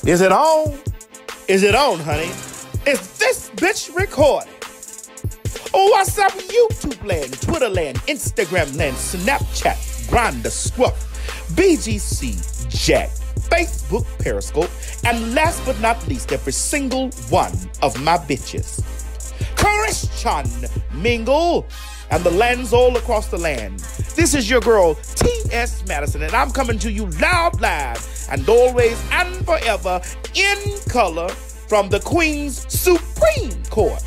Is it on? Is it on, honey? Is this bitch recording? Oh, what's up, YouTube land, Twitter land, Instagram land, Snapchat, Grindr, Scruff, BGC, Jack, Facebook, Periscope, and last but not least, every single one of my bitches. Christian Mingle and the lands all across the land. This is your girl, TsMadison, and I'm coming to you loud, live, and always and forever in color from the Queen's Supreme Court.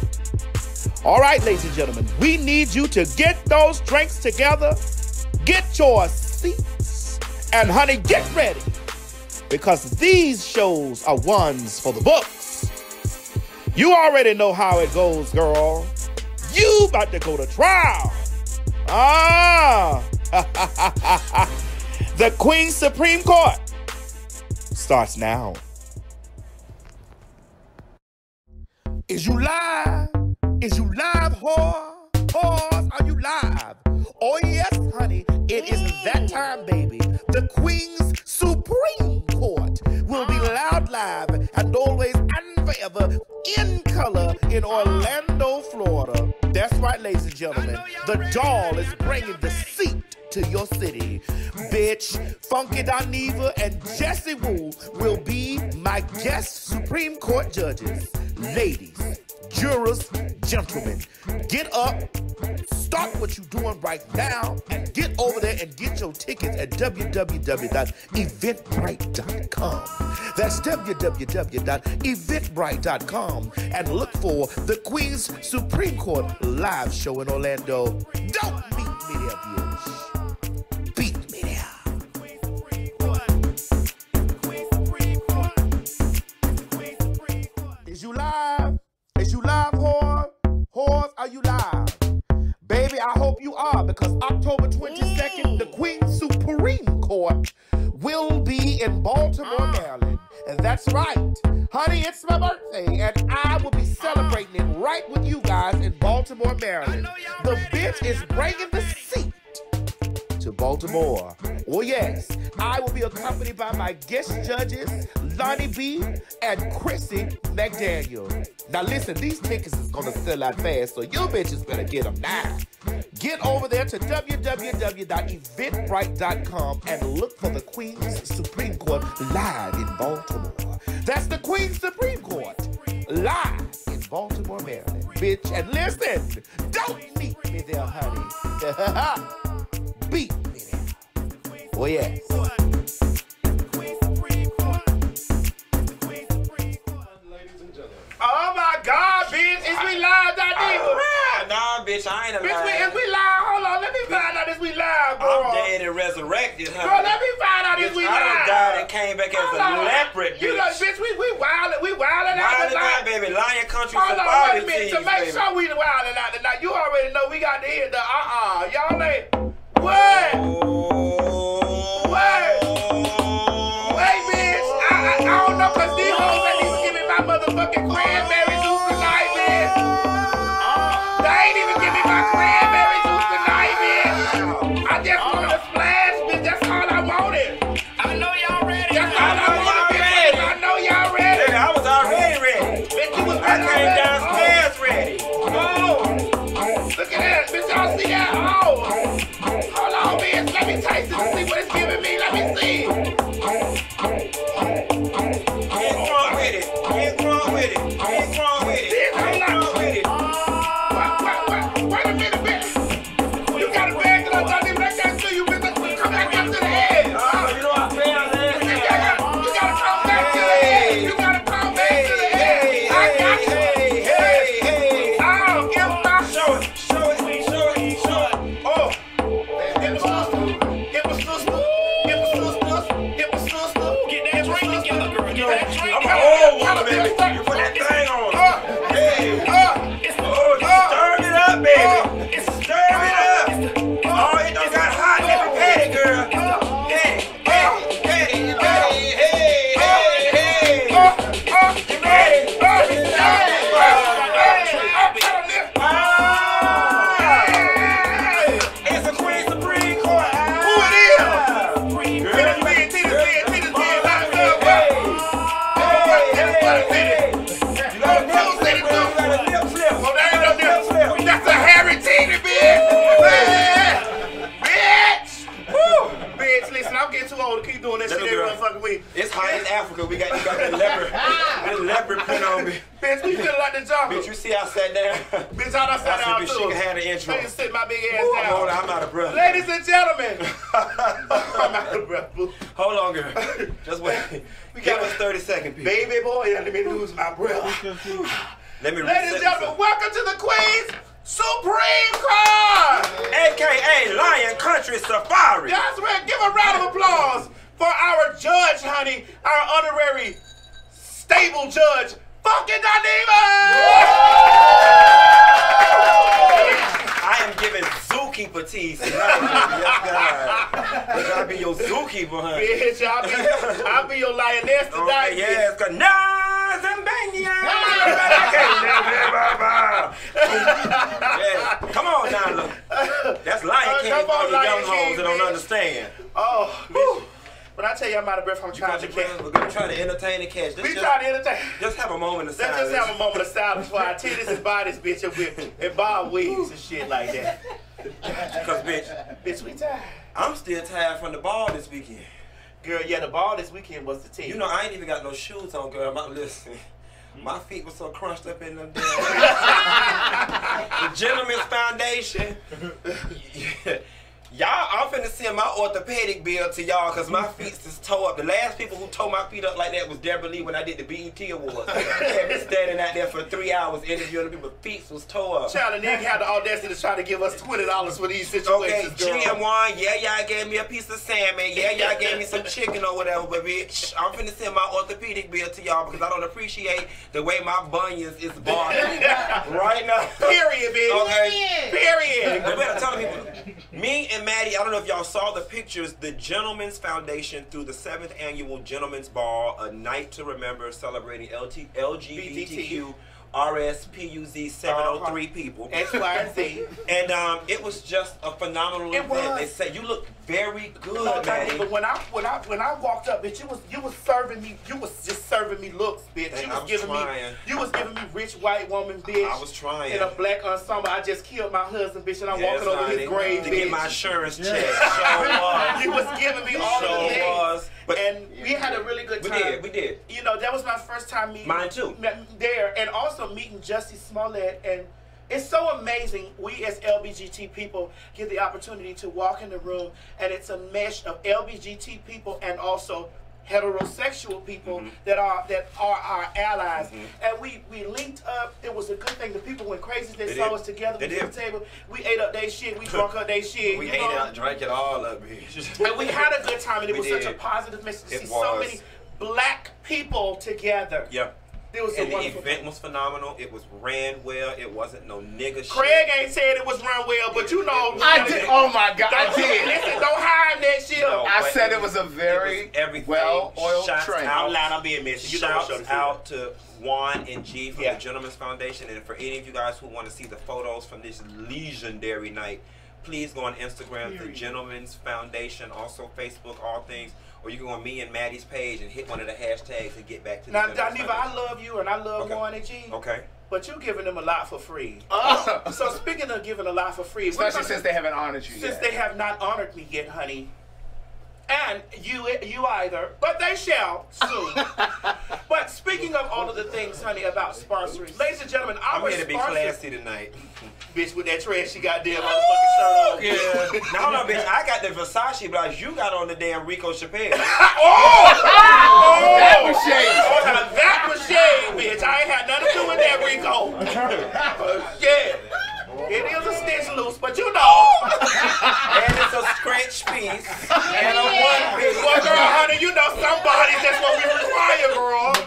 All right, ladies and gentlemen, we need you to get those drinks together, get your seats, and honey, get ready, because these shows are ones for the books. You already know how it goes, girl. You about to go to trial. The Queen's Supreme Court starts now. Is you live? Is you live, whore? Whores, are you live? Oh yes, honey, it is that time, baby. The Queen's Supreme Court will be loud, live, and always and forever in color in Orlando, Florida. That's right, ladies and gentlemen. The doll is bringing the seat to your city. Bitch, Funky Dineva and Jesse Wu will be my guest Supreme Court judges. Ladies, jurors, gentlemen, get up, start what you're doing right now, and get over there and get your tickets at www.eventbrite.com. That's www.eventbrite.com, and look for the Queen's Supreme Court live show in Orlando. Don't meet me there, bitch. Beat me there. Is you live? Is you live, whore? Whores, are you live? Baby, I hope you are, because October 22nd, the Queen's Supreme Court will be in Baltimore, Maryland. And that's right. Honey, it's my birthday, and I will be celebrating it right with you guys in Baltimore, Maryland. The bitch is bringing the seat to Baltimore. Oh yes, I will be accompanied by my guest judges, Lonnie B and Chrissy McDaniel. Now listen, these tickets is gonna sell out fast, so you bitches better get them now. Get over there to www.eventbrite.com and look for the Queen's Supreme Court live in Baltimore. That's the Queen's Supreme Court live in Baltimore, Maryland, bitch. And listen, don't meet me there, honey. Beat me there. Oh yes. Oh my God, bitch! Is we live, Dineva? Nah, bitch, I ain't alive. Bitch, is we live? Hold on, let me find out if we live, girl. I'm dead and resurrected, huh? Girl, let me find out if we live. I done died and came back as a leopard, bitch. You know, bitch, we wildin' out tonight, baby. Lion Country Hold on, wait a minute. To make baby. sure we wildin' out tonight, you already know we got to hit the Y'all ain't. What? Wait, bitch. I don't know, because these hoes ain't even giving my motherfucking cranberry juice tonight, bitch. They ain't even giving my cranberry juice tonight, bitch. I just wanted to splash, bitch. That's all I wanted. I know y'all ready. That's all I wanted, bitch. I know y'all ready. Nigga, I was already ready. Bitch, you was I came downstairs ready. Oh, look at that, bitch. Y'all see that? Oh, hold on, bitch. Let me taste it and see what it's giving me. Let me see. Get drunk with it. Get drunk with it. Get drunk with it. Get drunk with it. Wait a minute, bitch. You got a bag that I thought even I got to you, bitch. Come back up to the head. You know I failed last You time. gotta come back to the head. You gotta come back to the head. I got you. Oh, give my Show it. Oh, it was sister. Get that drink together, girl. Get that drink I'm together. an old woman, baby. You put that thing on. Hey. Stir it up, baby. Stir it up. Oh, it done got hot. Let me pat it, girl. Hey. You ready? It's a Queen Supreme Court. Who it is? Girl, Titties, me. It's hot in Africa. We got the leopard print on me. Bitch, we feel like the jungle. Bitch, you see I sat down? Bitch, I done sat down too. She can have the intro. I can sit my big ass down. Hold on, I'm out of breath. Ladies and gentlemen. I'm out of breath, boo. Hold on, girl. Just wait. Give us 30 seconds, people. Baby boy, let me lose my breath. Ladies and gentlemen, welcome to the Queen's Supreme Court! AKA Lion Country Safari. That's right. Give a round of applause for our judge, honey, our honorary stable judge, fucking Daniva! I am giving zookeeper tease tonight. Yes, God. I'll be your zookeeper, honey. Bitch, I'll be your lioness tonight. Okay, yes, cause yeah. Come on now, look. That's Lion King for you young hoes that don't understand. Oh, bitch. When I tell you I'm out of breath, I'm trying to catch. We're trying to entertain the catch. We trying to entertain. Just have a moment of silence. Let's just have a moment of silence for our titties and bodies, bitch, and bob wigs and shit like that. Because, bitch, we tired. I'm still tired from the ball this weekend. Girl, yeah, the ball this weekend was the team. You know, I ain't even got no shoes on, girl. Listen, my feet were so crunched up in them damn. The Gentleman's Foundation. Y'all, I'm finna send my orthopedic bill to y'all because my feet is tore up. The last people who tore my feet up like that was Deborah Lee when I did the BET Awards. I had been standing out there for 3 hours interviewing people. Feet was tore up. Child, and nigga had the audacity to try to give us $20 for these situations, okay, GM1, yeah, y'all gave me a piece of salmon. Yeah, y'all gave me some chicken or whatever. But bitch, I'm finna send my orthopedic bill to y'all because I don't appreciate the way my bunions is bothering right now. Period, bitch. Okay. Period. You better tell people. Me and Maddie, I don't know if y'all saw the pictures, the Gentleman's Foundation through the 7th Annual Gentleman's Ball, a night to remember celebrating LGBTQ RSPUZ 703 people. X, Y, and Z. And it was just a phenomenal event. They said you look very good, Maddie. But when I walked up, bitch, you was serving me. You was just serving me looks, bitch. And You was giving me rich white woman, bitch. I was trying. In a black ensemble. I just killed my husband, bitch, and I'm walking over his grave, to bitch. get my insurance check. So You was giving me all of the things. But and we had a really good time. We did. You know, that was my first time meeting. Mine too. There, and also meeting Justice Smollett. And it's so amazing. We as LBGT people get the opportunity to walk in the room, and it's a mesh of LBGT people and also heterosexual people that are our allies. And we linked up. It was a good thing. The people went crazy. They saw us together. We did the table. We ate up their shit. We drunk up their shit. We ate out, drank it all up, bitch. And we had a good time, and it was such a positive message to see so many black people together. Yeah. It was and the event was phenomenal. It was ran well. It wasn't no nigga shit. Craig ain't said it was run well, but you know. I did. Oh my God, I did. Listen, don't hide that shit. No, I said it was a very well-oiled train. I'm lying. I'm being messy. Shouts out to Juan and G from the Gentleman's Foundation, and for any of you guys who want to see the photos from this legendary night, please go on Instagram, the Gentleman's Foundation, also Facebook, all things. Or you can go on me and Maddie's page and hit one of the hashtags and get back to the Now, Daniva, I love you and I love Juan and G. Okay. But you're giving them a lot for free. So speaking of giving a lot for free, especially since they haven't honored you yet. Since they have not honored me yet, honey. And you either, but they shall soon. But speaking of all of the things, honey, about sponsoring, ladies and gentlemen, I'm here to be classy tonight. Bitch, with that trashy goddamn motherfucking shirt on. Yeah. Now hold on, bitch. I got the Versace blouse. You got on the damn Rico Chappelle. That was shade. That was shade, bitch. I ain't had nothing to do with that, Rico. Yeah. It is a stitch loose, but you know. And it's a scratch piece. And a one piece. Well, girl, honey, you know some bodies, that's what we require, girl.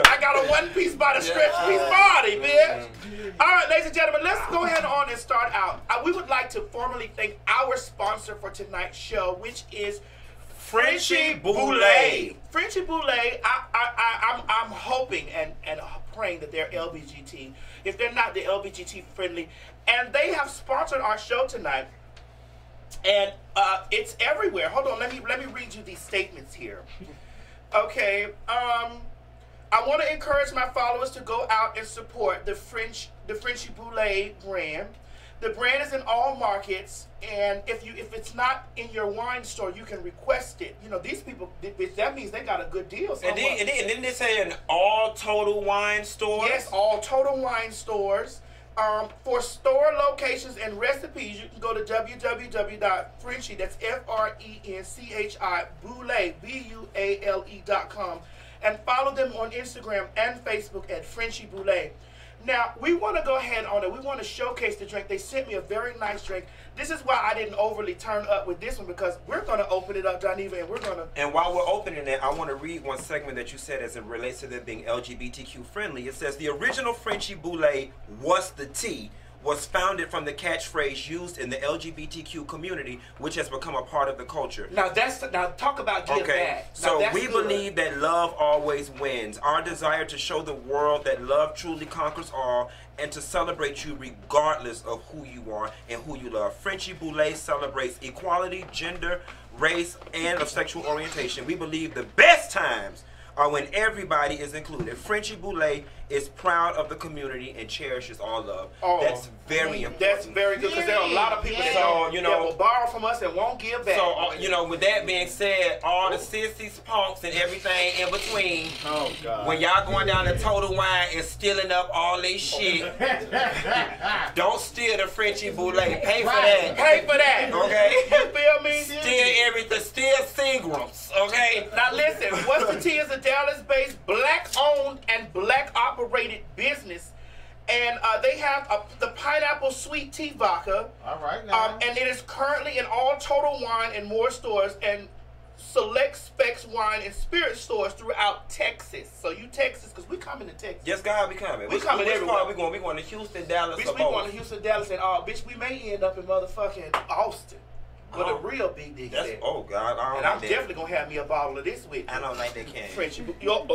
I got a one piece by the stretch piece body, bitch. All right, ladies and gentlemen, let's go ahead on and start out. We would like to formally thank our sponsor for tonight's show, which is Frenchy Boulet. Frenchy Boulet, I'm hoping and praying that they're LBGT. If they're not, they're LBGT friendly. And they have sponsored our show tonight. And it's everywhere. Hold on, let me read you these statements here. Okay, I want to encourage my followers to go out and support the Frenchy Boulet brand. The brand is in all markets, and if it's not in your wine store, you can request it. You know, these people, that means they got a good deal. And then they say an all total wine store. Yes, all total wine stores. For store locations and recipes, you can go to www.Frenchie, that's FRENCHI, Boulay, BUALE.com, and follow them on Instagram and Facebook at Frenchie Boulay. Now, we want to go ahead on it. We want to showcase the drink. They sent me a very nice drink. This is why I didn't overly turn up with this one, because we're going to open it up, Janiva, and we're going to... And while we're opening it, I want to read one segment that you said as it relates to them being LGBTQ friendly. It says, the original Frenchie Boulay, "What's the Tea?" was founded from the catchphrase used in the LGBTQ community, which has become a part of the culture. Now talk about give back. So we believe that love always wins. Our desire to show the world that love truly conquers all, and to celebrate you regardless of who you are and who you love. Frenchie Boulay celebrates equality, gender, race, and of sexual orientation. We believe the best times are when everybody is included. Frenchie Boulay is proud of the community and cherishes all love. Oh, that's very important. That's very good, because there are a lot of people that will borrow from us and won't give back. So, with that being said, all the sissies, punks, and everything in between, when y'all going down to Total Wine and stealing up all this shit, don't steal the Frenchie Boulay. Pay for that. Pay for that. Okay? You feel me? Steal everything. Steal Seagrams. Okay? Now listen, What's the Tea is a Dallas-based, black-owned and black-operated business. And they have the pineapple sweet tea vodka. All right, now. And it is currently in all Total Wine and more stores, and select Specs Wine and Spirit stores throughout Texas. So you Texas, because we coming to Texas. Yes, God, we coming. We coming everywhere. We going to Houston, Dallas, bitch, we going to Houston, Dallas, and bitch, we may end up in motherfucking Austin. With a real big dick set. Oh, God. And I'm definitely going to have me a bottle of this with me. I don't like that candy. Frenchie. They are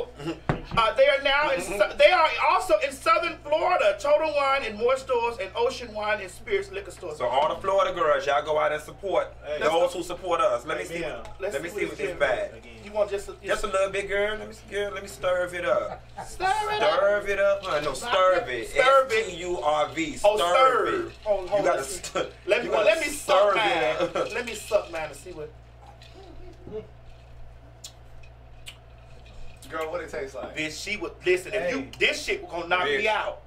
now they are also in Southern Florida. Total Wine and more stores, and Ocean Wine and Spirits liquor stores. So all the Florida girls, y'all go out and support those who support us. Let me see what this bag. You want just a little bit, girl? Let me stir it up. Stir it up. No, stir it. S-T-U-R-V. Stir it. You got to stir. Let me suck mine. Let me suck mine and see what. Girl, what it tastes like? Bitch, she would listen. If this shit was gonna knock me out.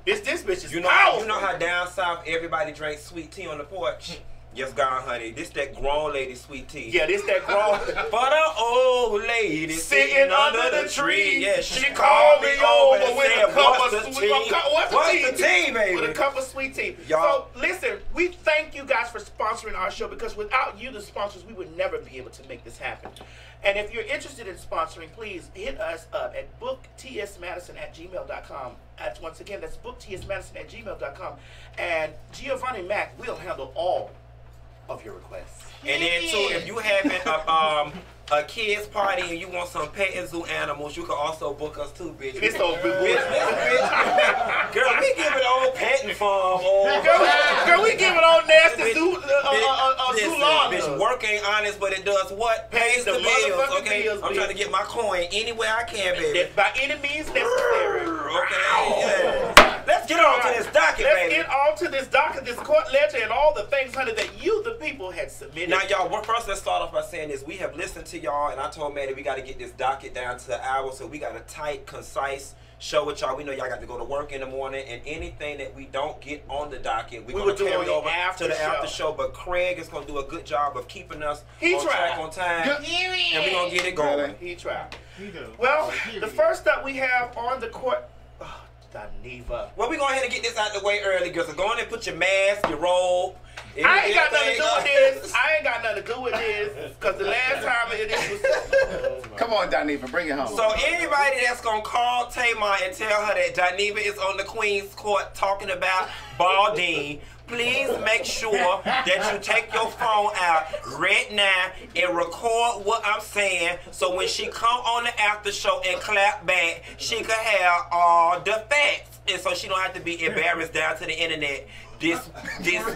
This bitch is powerful. You know how down south everybody drinks sweet tea on the porch? Yes, God, honey. This that grown lady sweet tea. Yeah, this that grown. For the old lady sitting under the tree. Yeah, she called me over with a cup of sweet tea. What's the tea, baby? With a cup of sweet tea. So listen, we thank you guys for sponsoring our show, because without you, the sponsors, we would never be able to make this happen. And if you're interested in sponsoring, please hit us up at booktsmadison@gmail.com. Once again, that's booktsmadison@gmail.com. And Giovanni Mac will handle all of your requests. And then too, if you having a kids party and you want some pet and zoo animals, you can also book us too, bitch. It's so big. Girl, we giving old petting farm. Girl, we giving old nasty zoo lawn. Bitch, work ain't honest, but it does what? Pays the bills. Okay, bills, I'm trying to get my coin anywhere I can, baby. By any means necessary. Okay. Yeah. Let's get on to this docket, baby. Let's get on to this docket, this court ledger, and all the things, honey, that you, the people, had submitted. Now, y'all, first let's start off by saying this. We have listened to y'all, and I told Maddie we got to get this docket down to the hour, so we got a tight, concise show with y'all. We know y'all got to go to work in the morning, and anything that we don't get on the docket, we're going to carry over to the after show. But Craig is going to do a good job of keeping us on track, on time, and we're going to get it going. He tried. He do. Well, the first up we have on the court... Daniva. Well, we go ahead and get this out the way early, girls. So go on and put your mask, your robe. I ain't got nothing to do with this. I ain't got nothing to do with this, because the last time it was... Come on, Daniva, bring it home. So anybody that's going to call Tamar and tell her that Daniva is on the Queen's Court talking about Baldine, please make sure that you take your phone out right now and record what I'm saying, so when she come on the after show and clap back, she can have all the facts, and so she don't have to be embarrassed down to the internet this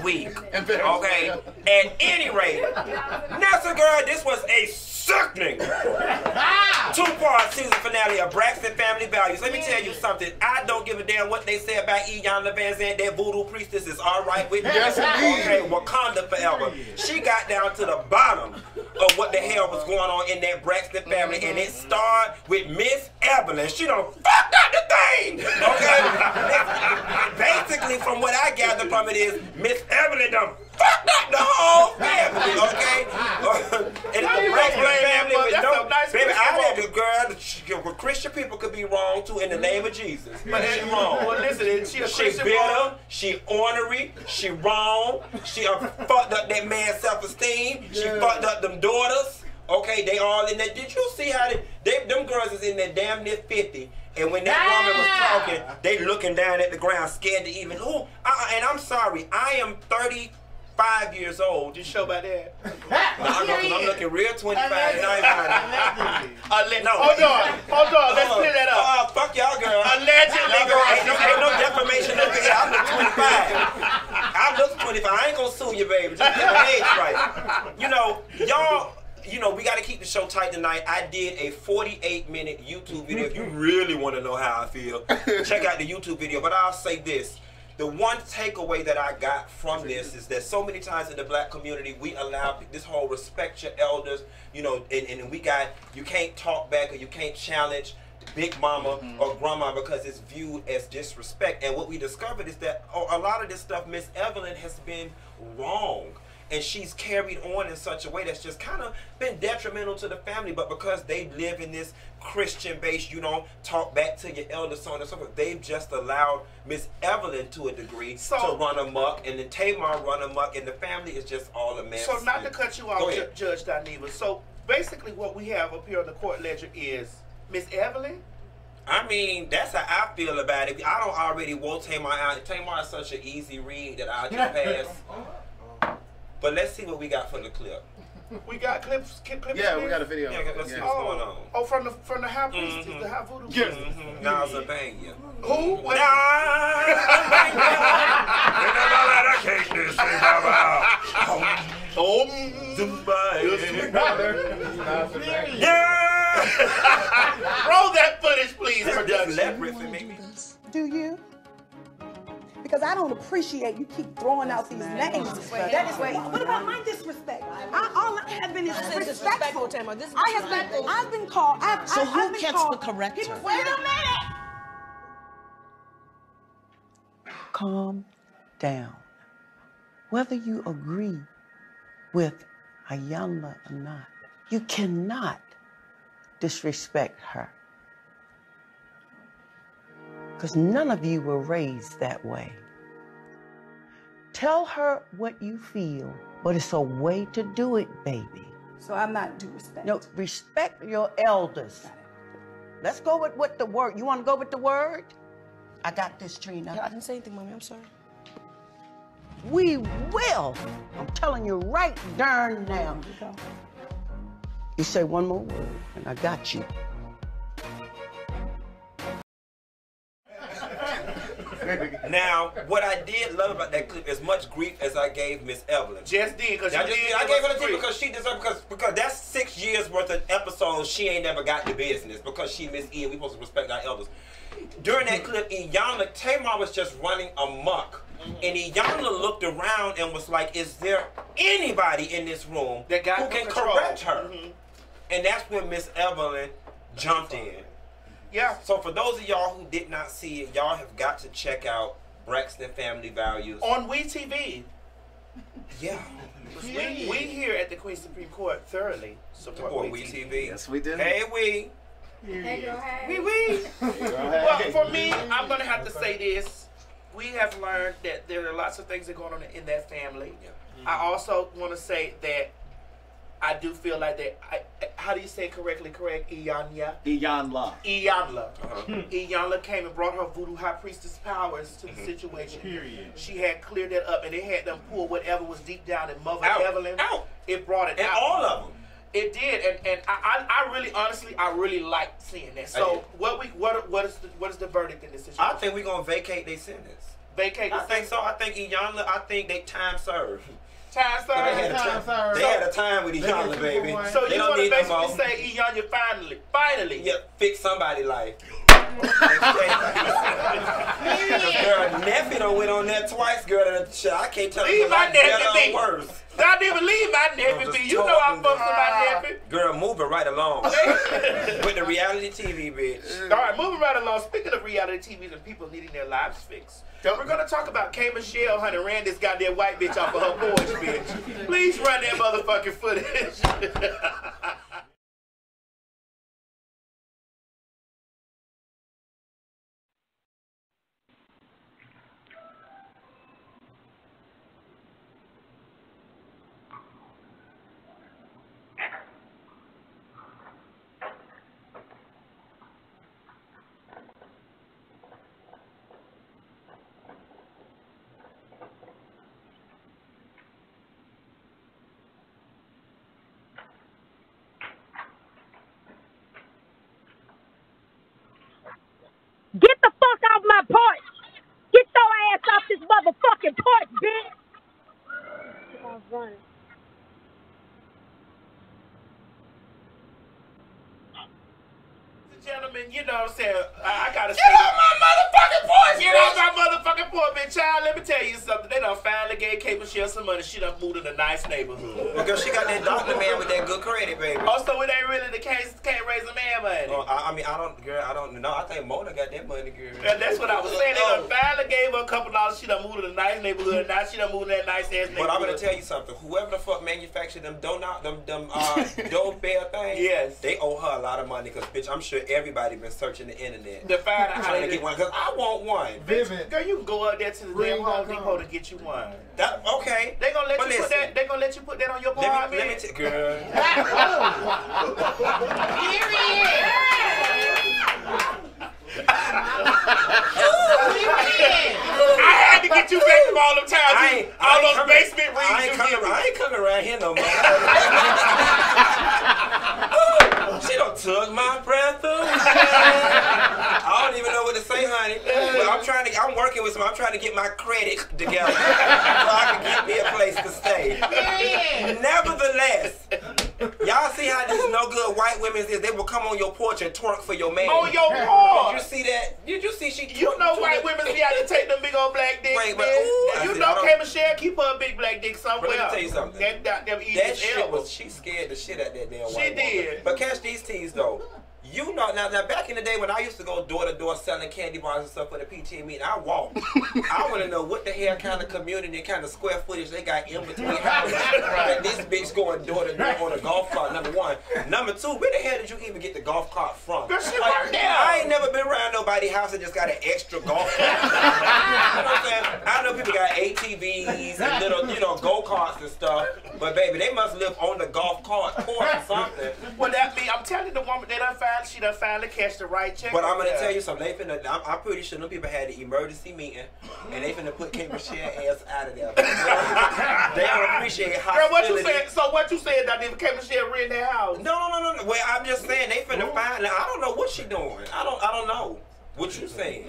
week. Okay? At any rate, Nessa girl, this was a sickening. Two-part season finale of Braxton Family Values. Let me tell you something. I don't give a damn what they say about Iyanla Vanzant. That voodoo priestess is all right with me. Yes, indeed. Okay, Wakanda forever. She got down to the bottom of what the hell was going on in that Braxton family, and it started with Miss Evelyn. She done fucked up the thing. Okay? Basically, from what I gather from it is, Miss Evelyn done fucked up the whole family, okay? And the Braxton family with no... Baby, I had the girl, Christian people could be wrong too in the name of Jesus. But she wrong. Well, listen, She bitter, she ornery, she wrong, she fucked up that man's self-esteem, she fucked up them daughters, okay, they all in there. Did you see how them girls is in there damn near 50, and when that woman was talking, they looking down at the ground, scared to even, and I'm sorry, I am 35 years old. You show about that? No, I know, because I'm looking real 25 now. No, hold on, let's clear that up. Fuck y'all, girl. Allegedly, girl. Ain't no defamation up here. I look 25. I look 25. I ain't gonna sue you, baby. Just get my age right. Y'all, we gotta keep the show tight tonight. I did a 48-minute YouTube video. If you really want to know how I feel, check out the YouTube video. But I'll say this. The one takeaway that I got from this is that so many times in the black community, we allow this whole respect your elders, and we got, you can't talk back or you can't challenge big mama or grandma because it's viewed as disrespect. And what we discovered is that a lot of this stuff, Miss Evelyn has been wrong. And she's carried on in such a way that's just kind of been detrimental to the family. But because they live in this Christian base, talk back to your elders, so on and so forth, they've just allowed Miss Evelyn to a degree to run amok, and then Tamar run amok, and the family is just all a mess. So not to cut you off, Judge Dineva. So basically what we have up here on the court ledger is Miss Evelyn? I mean, that's how I feel about it. I don't already want Tamar out. Tamar is such an easy read that I'll just pass. But let's see what we got from the clip. We got clips. Yeah, we got a video. Yeah, let's see what's going on. Oh, from the high priest, the high voodoo priest. Nazabania. Who? I can't this thing about. Yeah. Roll that footage, please. Do you? Because I don't appreciate you keep throwing out these names. That is what about my disrespect? All I have been is disrespectful. I've been called. So who gets the corrector? Wait a minute. Calm down. Whether you agree with Iyanla or not, you cannot disrespect her. Because none of you were raised that way. Tell her what you feel, but it's a way to do it, baby. So I'm not due respect. No, respect your elders. Let's go with what the word. You want to go with the word? I got this, Trina. I didn't say anything, Mommy. I'm sorry. We will. I'm telling you right darn now. You say one more word, and I got you. Now, what I did love about that clip, as much grief as I gave Miss Evelyn. Just did, because I gave her the grief because she deserved, because that's 6 years worth of episodes she ain't never got the business because she Miss E and we supposed to respect our elders. During that clip, Iyanla, Tamar was just running amok. And Iyanla looked around and was like, is there anybody in this room who can correct her? And that's when Miss Evelyn jumped in. Yeah. So for those of y'all who did not see it, y'all have got to check out Braxton Family Values. On WeTV. Yeah. We here at the Queen Supreme Court thoroughly support WeTV. Yes, we do. Hey, we. Hey, girl, hey. Well, for me, I'm going to have to say this. We have learned that there are lots of things that are going on in that family. Yeah. I also want to say that I do feel like that. How do you say it correctly? Iyanla. Iyanla came and brought her voodoo high priestess powers to the situation. Period. She had cleared that up, and it had them pull whatever was deep down in Mother Evelyn. It brought it out. All of them. It did, and I really, honestly, I really liked seeing that. So what is the verdict in this situation? I think we're gonna vacate their sentence. Vacate. I think so. I think Iyanla. I think they time served. Time served. They had a time with each other, baby. So you want to basically say, E-Young, finally, fix somebody's life. Girl, nephew done went on there twice, girl. I can't tell you my nephew be worse. I didn't even leave my nephew be. You know I fucks with my nephew. Girl, moving right along. With the reality TV, bitch. All right, moving right along. Speaking of reality TVs and people needing their lives fixed, we're going to talk about K. Michelle, honey, ran this goddamn white bitch off of her porch, bitch. Please run that motherfucking footage. Get the fuck off my porch! Get your ass off this motherfucking porch, bitch! I was running. Gentlemen, you know what I'm saying? I gotta Get off my motherfucking porch, Get off my motherfucking porch, bitch. Child, let me tell you something. They done finally gave K. Michelle some money. She done moved in a nice neighborhood. Because she got that doctor man with that good credit, baby. Oh, so it ain't really the case. Can't raise a man money. I mean, I don't know. I think Mona got that money, girl. And that's what I was saying. They done finally gave her a couple dollars. She done moved in a nice neighborhood. Now she done moved in that nice ass neighborhood. But I'm gonna tell you something. Whoever the fuck manufactured them doorbell things, yes, they owe her a lot of money. Cause bitch, I'm sure everybody been searching the internet to find out how to get one. Cause I want one. Vivid. Girl, you can go up there to the damn Home Depot to get you one. That okay? They gonna let you put that. They gonna let you put that on your apartment. Let me girl. I had to get you back from all them times. All those basement reads. I ain't coming around here no more. She done took my breath away. I don't even know what to say, honey. But I'm working with some. I'm trying to get my credit together so I can get me a place to stay. Nevertheless, y'all see how these no good white women is? They will come on your porch and twerk for your man. On your porch. Did you see that? Did you see she? You know white women be out to take them big old black dicks. Wait, but you know K. Michelle keep her big black dick somewhere. Let me tell you something. That shit was, she scared the shit out of that damn white woman. She did. But catch these teas though. You know, now back in the day when I used to go door to door selling candy bars and stuff for the PTA meeting, I walked. I want to know what the hell kind of community and kind of square footage they got in between houses. That this bitch going door to door on a golf cart, number one. Number two, where the hell did you even get the golf cart from? Girl, she right there. I ain't never been around nobody's house that just got an extra golf cart. You know what I'm saying? I know people got ATVs and little, go-karts and stuff. But baby, they must live on the golf cart course or something. Well, that mean, I'm telling the woman that she done finally catch the right check. But I'm gonna tell you something. I'm pretty sure them people had an emergency meeting, and they finna put K. Michelle ass out of there. They don't appreciate hostility. Girl, what you said? So what you said that if K. Michelle rent their house? No. Well, I'm just saying they finna find. I don't know what she doing. I don't know. What you saying?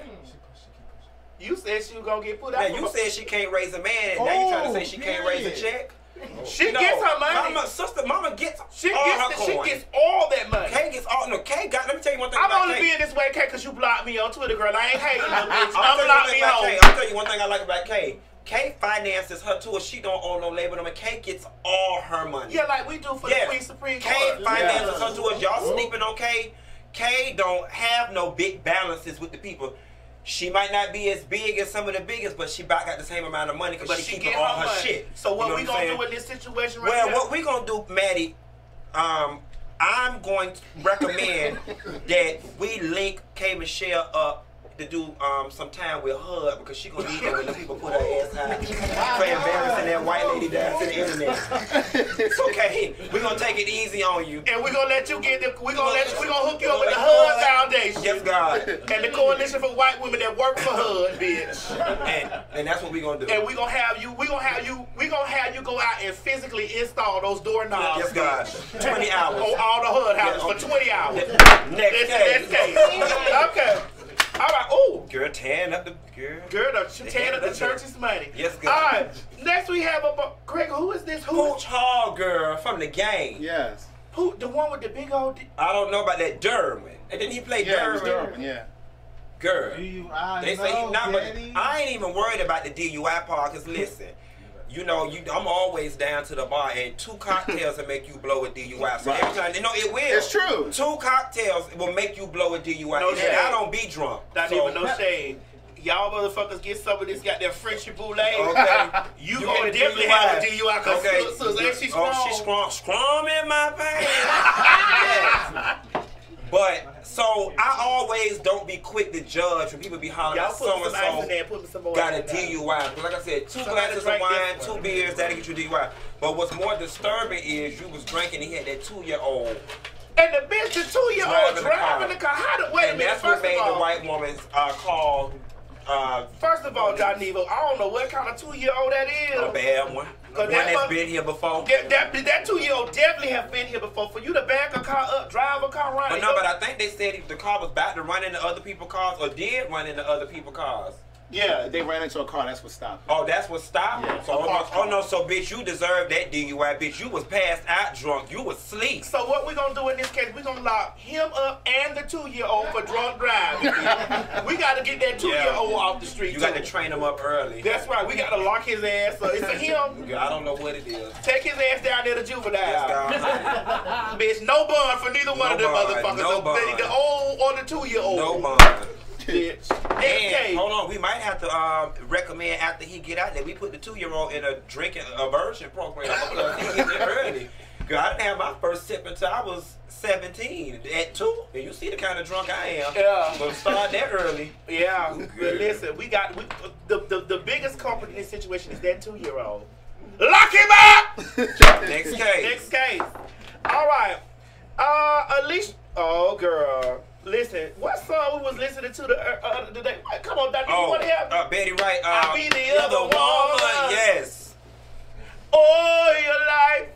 You said she was gonna get put out. Yeah, you said she can't raise a man. And now you trying to say she can't raise a check? She gets her money. Mama gets She gets all that money. K gets all. No, K got. Let me tell you one thing. I'm only being this way, K, because you blocked me on Twitter, girl. I ain't hating no bitch. I'll tell you one thing I like about K. K finances her tour. She don't own no label. No, K gets all her money. Yeah, like we do for the Queen Supreme Court. K finances her tour. Y'all sleeping on K. K don't have no big balances with the people. She might not be as big as some of the biggest, but she about got the same amount of money because she keeping all her shit. So what we gonna do in this situation right now? Well, what we gonna do, Maddie, I'm going to recommend that we link K. Michelle up to do some time with HUD because she gonna need that when the people put her ass out for embarrassing that white lady down to the internet. It's okay. We gonna take it easy on you. And we gonna let you get the we gonna hook you up with the HUD Foundation. Yes, God. And the Coalition for White Women that work for HUD, bitch. And that's what we gonna do. And we gonna have you go out and physically install those doorknobs. Yes, God. 20 hours. On all the HUD houses for 20 hours. Next case. Okay. All right. Ooh, Girl, tearing up the tearing up the church's money. Yes, girl. All right. Next we have Craig. Who is this? Pooch Hall girl from the game. Yes. Who? The one with the big old. I don't know about that Derwin. And then he played Derwin. Yeah. Girl. DUI. They say he not, but I ain't even worried about the DUI part. Cause listen. You know, I'm always down to the bar, and 2 cocktails will make you blow a DUI. So every time, it will. It's true. 2 cocktails will make you blow a DUI. No and shade. I don't be drunk. Not even no shade. Y'all motherfuckers get some of this goddamn French Boulay. Okay. You gonna definitely have a DUI. Cause ain't she strong? Oh, she's strong. Strong in my veins. Yes. But, so, I always don't be quick to judge when people be hollering out so-and-so got a DUI. Because like I said, 2 glasses of wine, 2 beers, that'll get you DUI. But what's more disturbing is you was drinking, he had that 2-year-old. And the bitch, the 2-year-old driving the car. Wait a minute, that's what made the white woman call... first of all, John Nevo, I don't know what kind of 2-year-old that is. A bad one. One that's been here before. That 2-year-old definitely have been here before. For you to back a car up, drive a car around. But I think they said if the car was about to run into other people's cars or did run into other people's cars. Yeah, they ran into a car. That's what stopped. Oh, that's what stopped? Yeah. So, so bitch, you deserve that DUI. Bitch, you was passed out drunk. You was asleep. So what we gonna do in this case, we gonna lock him up and the 2-year-old for drunk driving. We gotta get that 2-year-old off the street. You got to train him up early. That's right. We gotta lock his ass up. It's a him. I don't know what it is. Take his ass down there to juvenile. Bitch, no bond for neither one of them motherfuckers. No bond. The old or the 2-year-old. No bond. Bitch. And hold on, we might have to recommend after he get out there, we put the 2-year-old in a drinking aversion program because he gets it early. Girl, I didn't have my first sip until I was 17 at 2. And you see the kind of drunk I am. Yeah. But start that early. Yeah. But listen, the biggest culprit in this situation is that 2-year-old. Lock him up! Next case. Next case. All right. Alicia. Oh, girl. Listen, what song we was listening to the other day? Come on, Dr. You want to have Betty Wright. I'll be the other woman. Yes. All your life.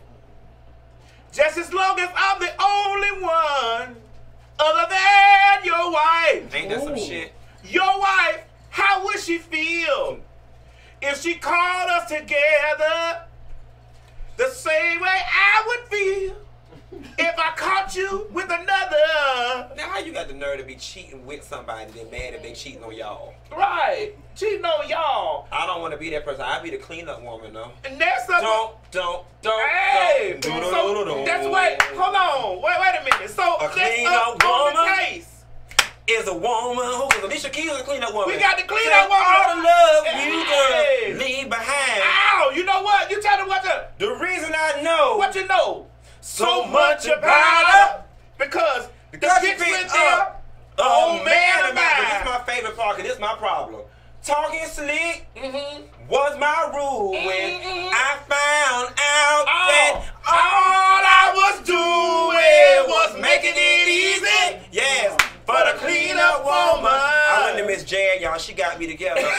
Just as long as I'm the only one other than your wife. Ain't that some shit? Your wife, how would she feel if she called us together the same way I would feel if I caught you with another? Now, how you got the nerve to be cheating with somebody then mad if they cheating on y'all? Right. Cheating on y'all. I don't want to be that person. I'll be the cleanup woman, though. And that's something. Hey. So that's wait. Hold on. Wait a minute. So a cleanup woman is a woman who is Alicia Keys is a cleanup woman. We got the cleanup woman. All the love you gonna leave behind. Ow! You know what? You tell me what the reason I know. What you know? So much about her because she picked up a man of mine. This is my favorite part, because this is my problem. Talking slick was my rule when I found out that all I was doing was making it easy. Yes, for the cleanup woman. I went to Miss Jan, y'all. She got me together. All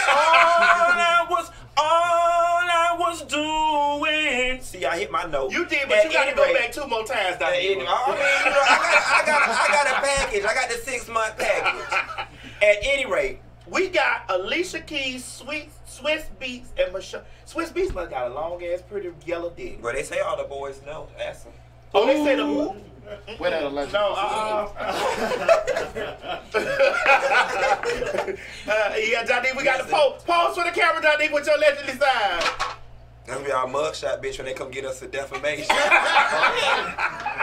I was doing. See, I hit my note. You did, but you got to go back 2 more times, Dr. I got a package. I got the 6-month package. At any rate, we got Alicia Keys, Swiss Beats, and Michelle. Swiss Beats must got a long ass, pretty yellow dick. Well, they say all the boys know. Ask them. Oh, they say the who? Where that legend? No, yeah, Johnny, we got the pause for the camera, Johnny, with your legendary side. That's gonna be our mugshot, bitch, when they come get us for defamation.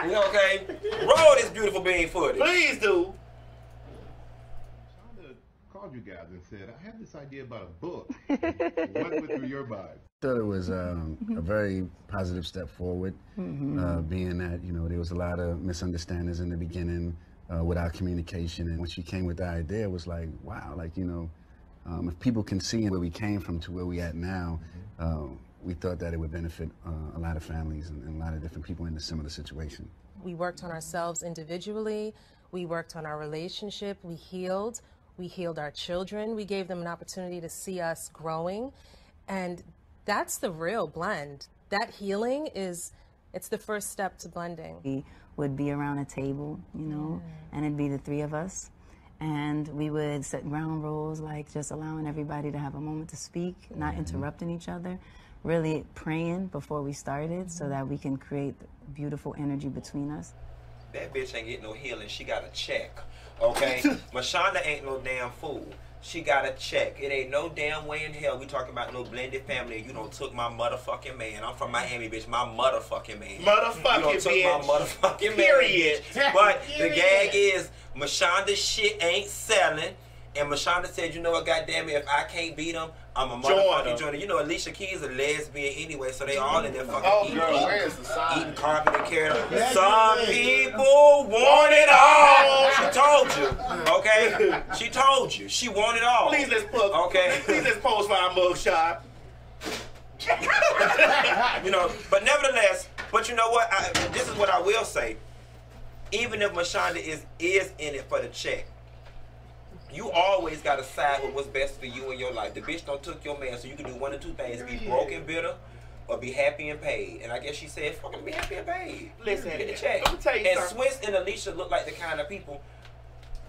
Okay? Roll this beautiful bean footage. Please do. Called you guys and said, I have this idea about a book. What went through your mind? I thought it was a very positive step forward, being that, there was a lot of misunderstandings in the beginning with our communication. And when she came with the idea, it was like, wow, if people can see where we came from to where we at now, we thought that it would benefit a lot of families and a lot of different people in a similar situation. We worked on ourselves individually. We worked on our relationship. We healed our children. We gave them an opportunity to see us growing. And that's the real blend. That healing it's the first step to blending. We would be around a table, and it'd be the 3 of us. And we would set ground rules, like just allowing everybody to have a moment to speak, not interrupting each other, really praying before we started so that we can create beautiful energy between us. That bitch ain't getting no healing. She got a check, okay? Mashonda ain't no damn fool. She got a check. It ain't no damn way in hell we talking about no blended family and you done took my motherfucking man. I'm from Miami, bitch. My motherfucking man. Motherfucking bitch. You done took my motherfucking Period. man, bitch. But the gag is Mashonda's shit ain't selling. And Mashonda said, you know what, goddamn it, if I can't beat him, I'm a motherfucking joiner. You know, Alicia Keys a lesbian anyway, so they all in there fucking eating carpet and carrot. Some people want it all. She told you, okay? She told you. She want it all. Please let's pose for our mugshot. You know, but nevertheless, but you know what? This is what I will say. Even if Mashonda is in it for the check, you always got to side with what's best for you in your life. The bitch don't took your man, so you can do one of two things: be broke and bitter, or be happy and paid. And I guess she said, "Fucking be happy and paid." Listen, get the check. Let me tell you and something. Swiss and Alicia look like the kind of people.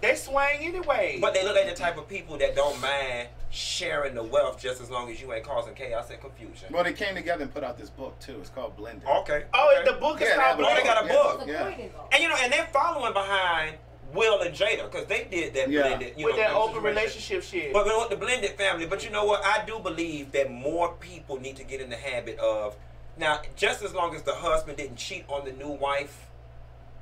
They swang anyway. But they look like the type of people that don't mind sharing the wealth just as long as you ain't causing chaos and confusion. Well, they came together and put out this book too. It's called Blended. Okay. Oh, the book is called Blended. They got a book. Yeah. And you know, and they're following behind Will and Jada, because they did that blended, with that open relationship shit. But with the blended family. But you know what? I do believe that more people need to get in the habit of, now, just as long as the husband didn't cheat on the new wife,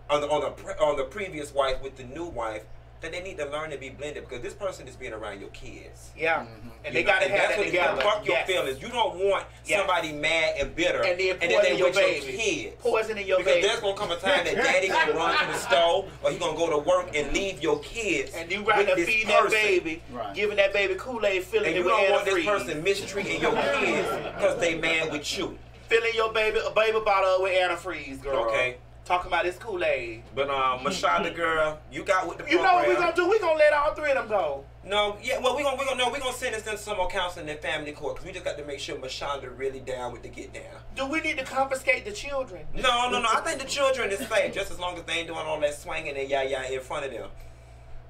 on the previous wife with the new wife, that they need to learn to be blended, because this person is being around your kids. Yeah. And they got to have that together. Fuck your feelings. You don't want somebody mad and bitter and then they your with baby. your kids. Poison in your because baby. There's going to come a time that daddy going to run to the store, or he going to go to work and leave your kids. And you right there feeding that baby, giving that baby Kool-Aid, filling it with antifreeze. And you don't want this person mistreating your kids because they mad with you. Filling your baby bottle with antifreeze, girl. Okay. Talking about this Kool-Aid. But Mashonda, girl, you got with the program. You know what we gonna do? We gonna let all three of them go. No, yeah, well we gonna send them some more counseling and family court, because we just got to make sure Mashonda really down with the get down. Do we need to confiscate the children? No. I think the children is safe, just as long as they ain't doing all that swinging and yah in front of them.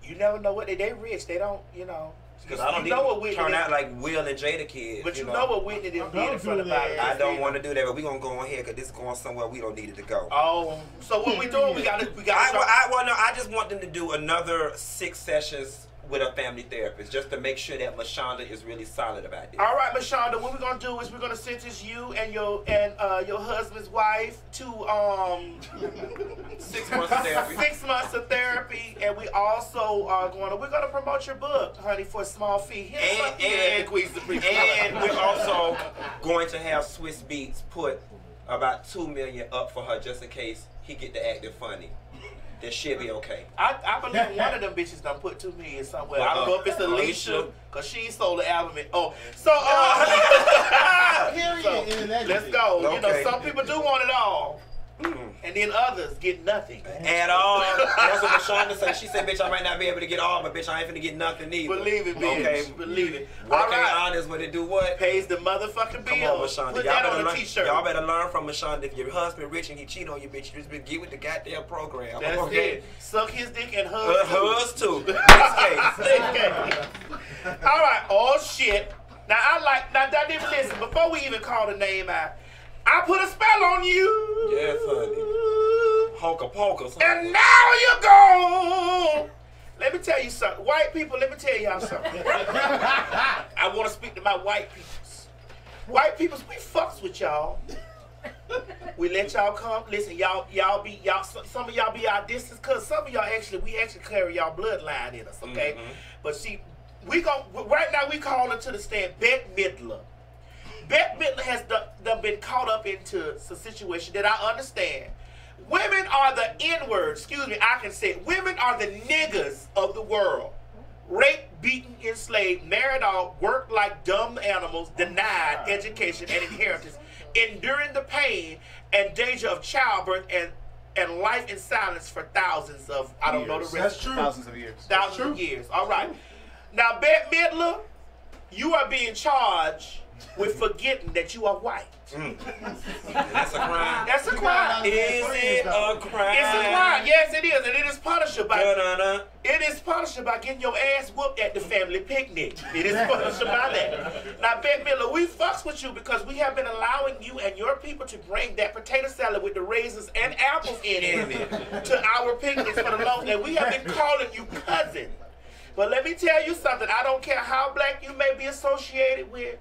You never know what they rich. They don't, you know. Because I don't need to turn out like Will and Jada kids. But you know what Whitney did in front of that. I don't want to do that, but we gonna go on here because this is going somewhere we don't need it to go. Oh, so what we doing? We got. I just want them to do another 6 sessions with a family therapist, just to make sure that Mashonda is really solid about this. All right, Mashonda, what we're gonna do is we're gonna sentence you and your husband's wife to 6 months of therapy. 6 months of therapy, and we also are we're gonna promote your book, honey, for a small fee. And we're also going to have Swiss Beats put about $2 million up for her, just in case he get to acting funny. That shit be okay. I believe one of them bitches done put $2 million somewhere. I don't know if it's Alicia, because she sold the album. Let's go. Okay. You know, some people do want it all. And then others get nothing. At all. That's what Mashonda said. She said, bitch, I might not be able to get all, but bitch, I ain't finna get nothing either. Believe it, bitch. Okay. Believe it. Work ain't honest when it do what? Pays the motherfucking bill. Come on, Mashonda. Put that on a t-shirt. Y'all better learn from Mashonda. If your husband rich and he cheat on you, bitch, you just get with the goddamn program. That's it. Suck his dick and hug too. Next case. All right. Oh, shit. Now, I didn't listen. Before we even call the name out, I put a spell on you. Yes, honey. Hoka pokers. And now you're gone. Let me tell you something. White people, let me tell y'all something. I want to speak to my white peoples. White peoples, we fucks with y'all. We let y'all come. Listen, some of y'all be our distance, cause some of y'all we actually carry y'all bloodline in us, okay? But see, right now we calling to the stand Bette Midler. Bette Midler has been caught up into a situation that I understand. Women are the N-word, excuse me, I can say it. Women are the niggas of the world. Raped, beaten, enslaved, married off, worked like dumb animals, denied education and inheritance, enduring the pain and danger of childbirth and life in silence for thousands of, I don't know the rest. That's true. Thousands of years. Thousands of years, all right. Now, Bette Midler, you are being charged with forgetting that you are white. That's a crime. That's a crime. Is it a crime? It's a crime. Yes, it is, and it is punishable. It is is punishable by getting your ass whooped at the family picnic. It is punishable by that. Now, Bette Midler, we fucks with you because we have been allowing you and your people to bring that potato salad with the raisins and apples in it to our picnics for the long. And we have been calling you cousin. But let me tell you something. I don't care how black you may be associated with.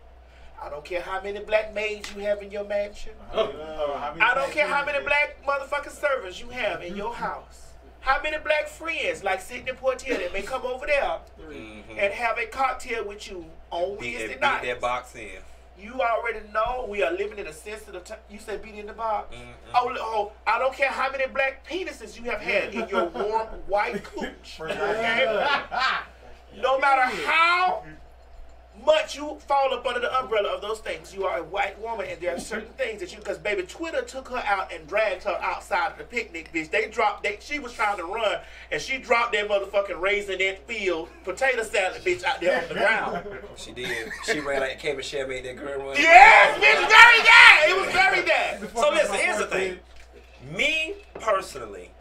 I don't care how many black maids you have in your mansion. I don't care how many black motherfucking servants you have in your house. How many black friends like Sidney Poitier that may come over there and have a cocktail with you on Wednesday night. Beat that box in. You already know we are living in a sensitive time. You said beat in the box? Oh, I don't care how many black penises you have had in your warm white cooch. Okay? No matter how much you fall up under the umbrella of those things, you are a white woman, and there are certain things that you, because baby, Twitter took her out and dragged her outside of the picnic, bitch. She was trying to run, and she dropped that motherfucking raisinette field potato salad, bitch, out there on the ground. She did. She ran like Cayman Share made that girl run. Yes, bitch, very bad. It was very bad. So listen, here's the thing. Me, personally,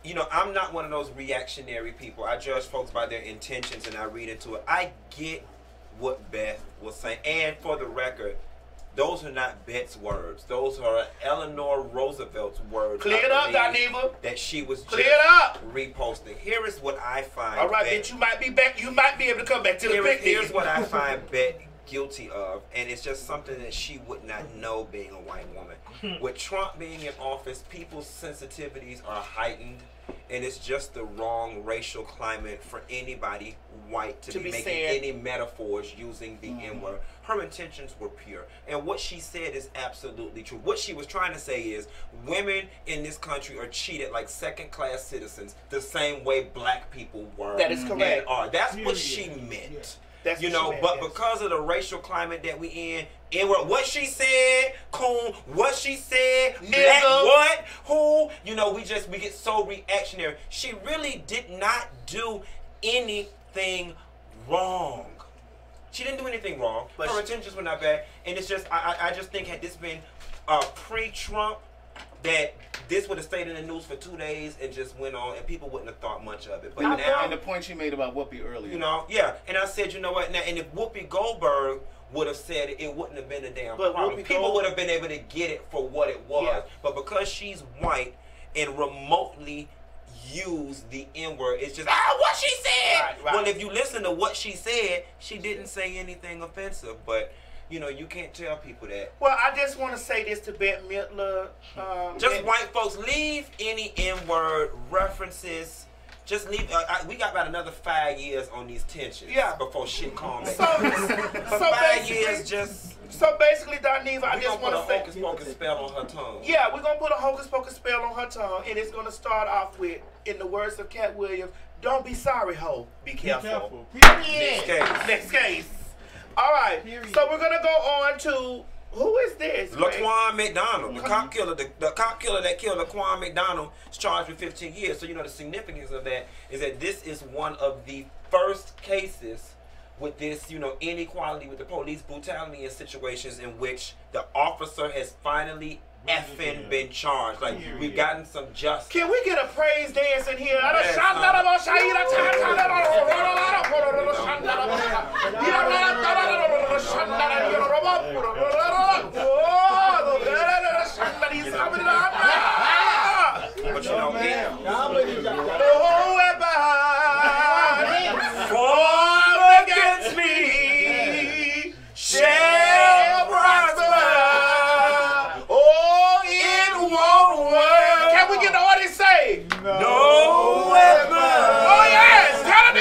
you know, I'm not one of those reactionary people. I judge folks by their intentions, and I read into it. I get what Beth was saying, and for the record, those are not Beth's words. Those are Eleanor Roosevelt's words. Clear it up, Doniva. That she was just reposting. Here is what I find. All right, bitch, you might be back. You might be able to come back to the picnic. Here's what I find Beth guilty of, and it's just something that she would not know being a white woman. With Trump being in office, people's sensitivities are heightened, and it's just the wrong racial climate for anybody white to be making any metaphors using the N-word. Her intentions were pure, and what she said is absolutely true. What she was trying to say is women in this country are treated like second-class citizens the same way black people were. That is correct. And are. That's what she meant. Yeah. That's you know, but because of the racial climate that we in, what she said, coon, what she said, black, what, who, you know, we get so reactionary. She really did not do anything wrong. She didn't do anything wrong. But her intentions were not bad, and it's just, I just think had this been pre-Trump, that this would have stayed in the news for 2 days and just went on, and people wouldn't have thought much of it. But now, and the point she made about Whoopi earlier, you know, yeah, and I said, you know what? Now, and if Whoopi Goldberg would have said it, it wouldn't have been a damn problem. People would have been able to get it for what it was. Yeah. But because she's white and remotely used the N-word, it's just what she said. Right. Well, if you listen to what she said, she didn't say anything offensive, but. You know, you can't tell people that. Well, I just want to say this to Bette Midler. Just white folks, leave any N-word references. Just leave. We got about another 5 years on these tensions. Yeah. Before shit calms down. So 5 years, just. So basically, Doniva, I just want to say. Hocus pocus spell on her tongue. Yeah, we're gonna put a hocus pocus spell on her tongue, and it's gonna start off with, in the words of Cat Williams, "Don't be sorry, ho. Be careful." Next case. All right, so we're gonna go on to who is this? Laquan McDonald, the cop killer, the cop killer that killed Laquan McDonald is charged with 15 years. So you know the significance of that is that this is one of the first cases with this, you know, inequality with the police brutality in situations in which the officer has finally effing been charged. Like we've gotten some justice. Can we get a praise dance in here? But you know, form against me shall prosper. Can we get the audience say? No weapon. Oh yes, tell them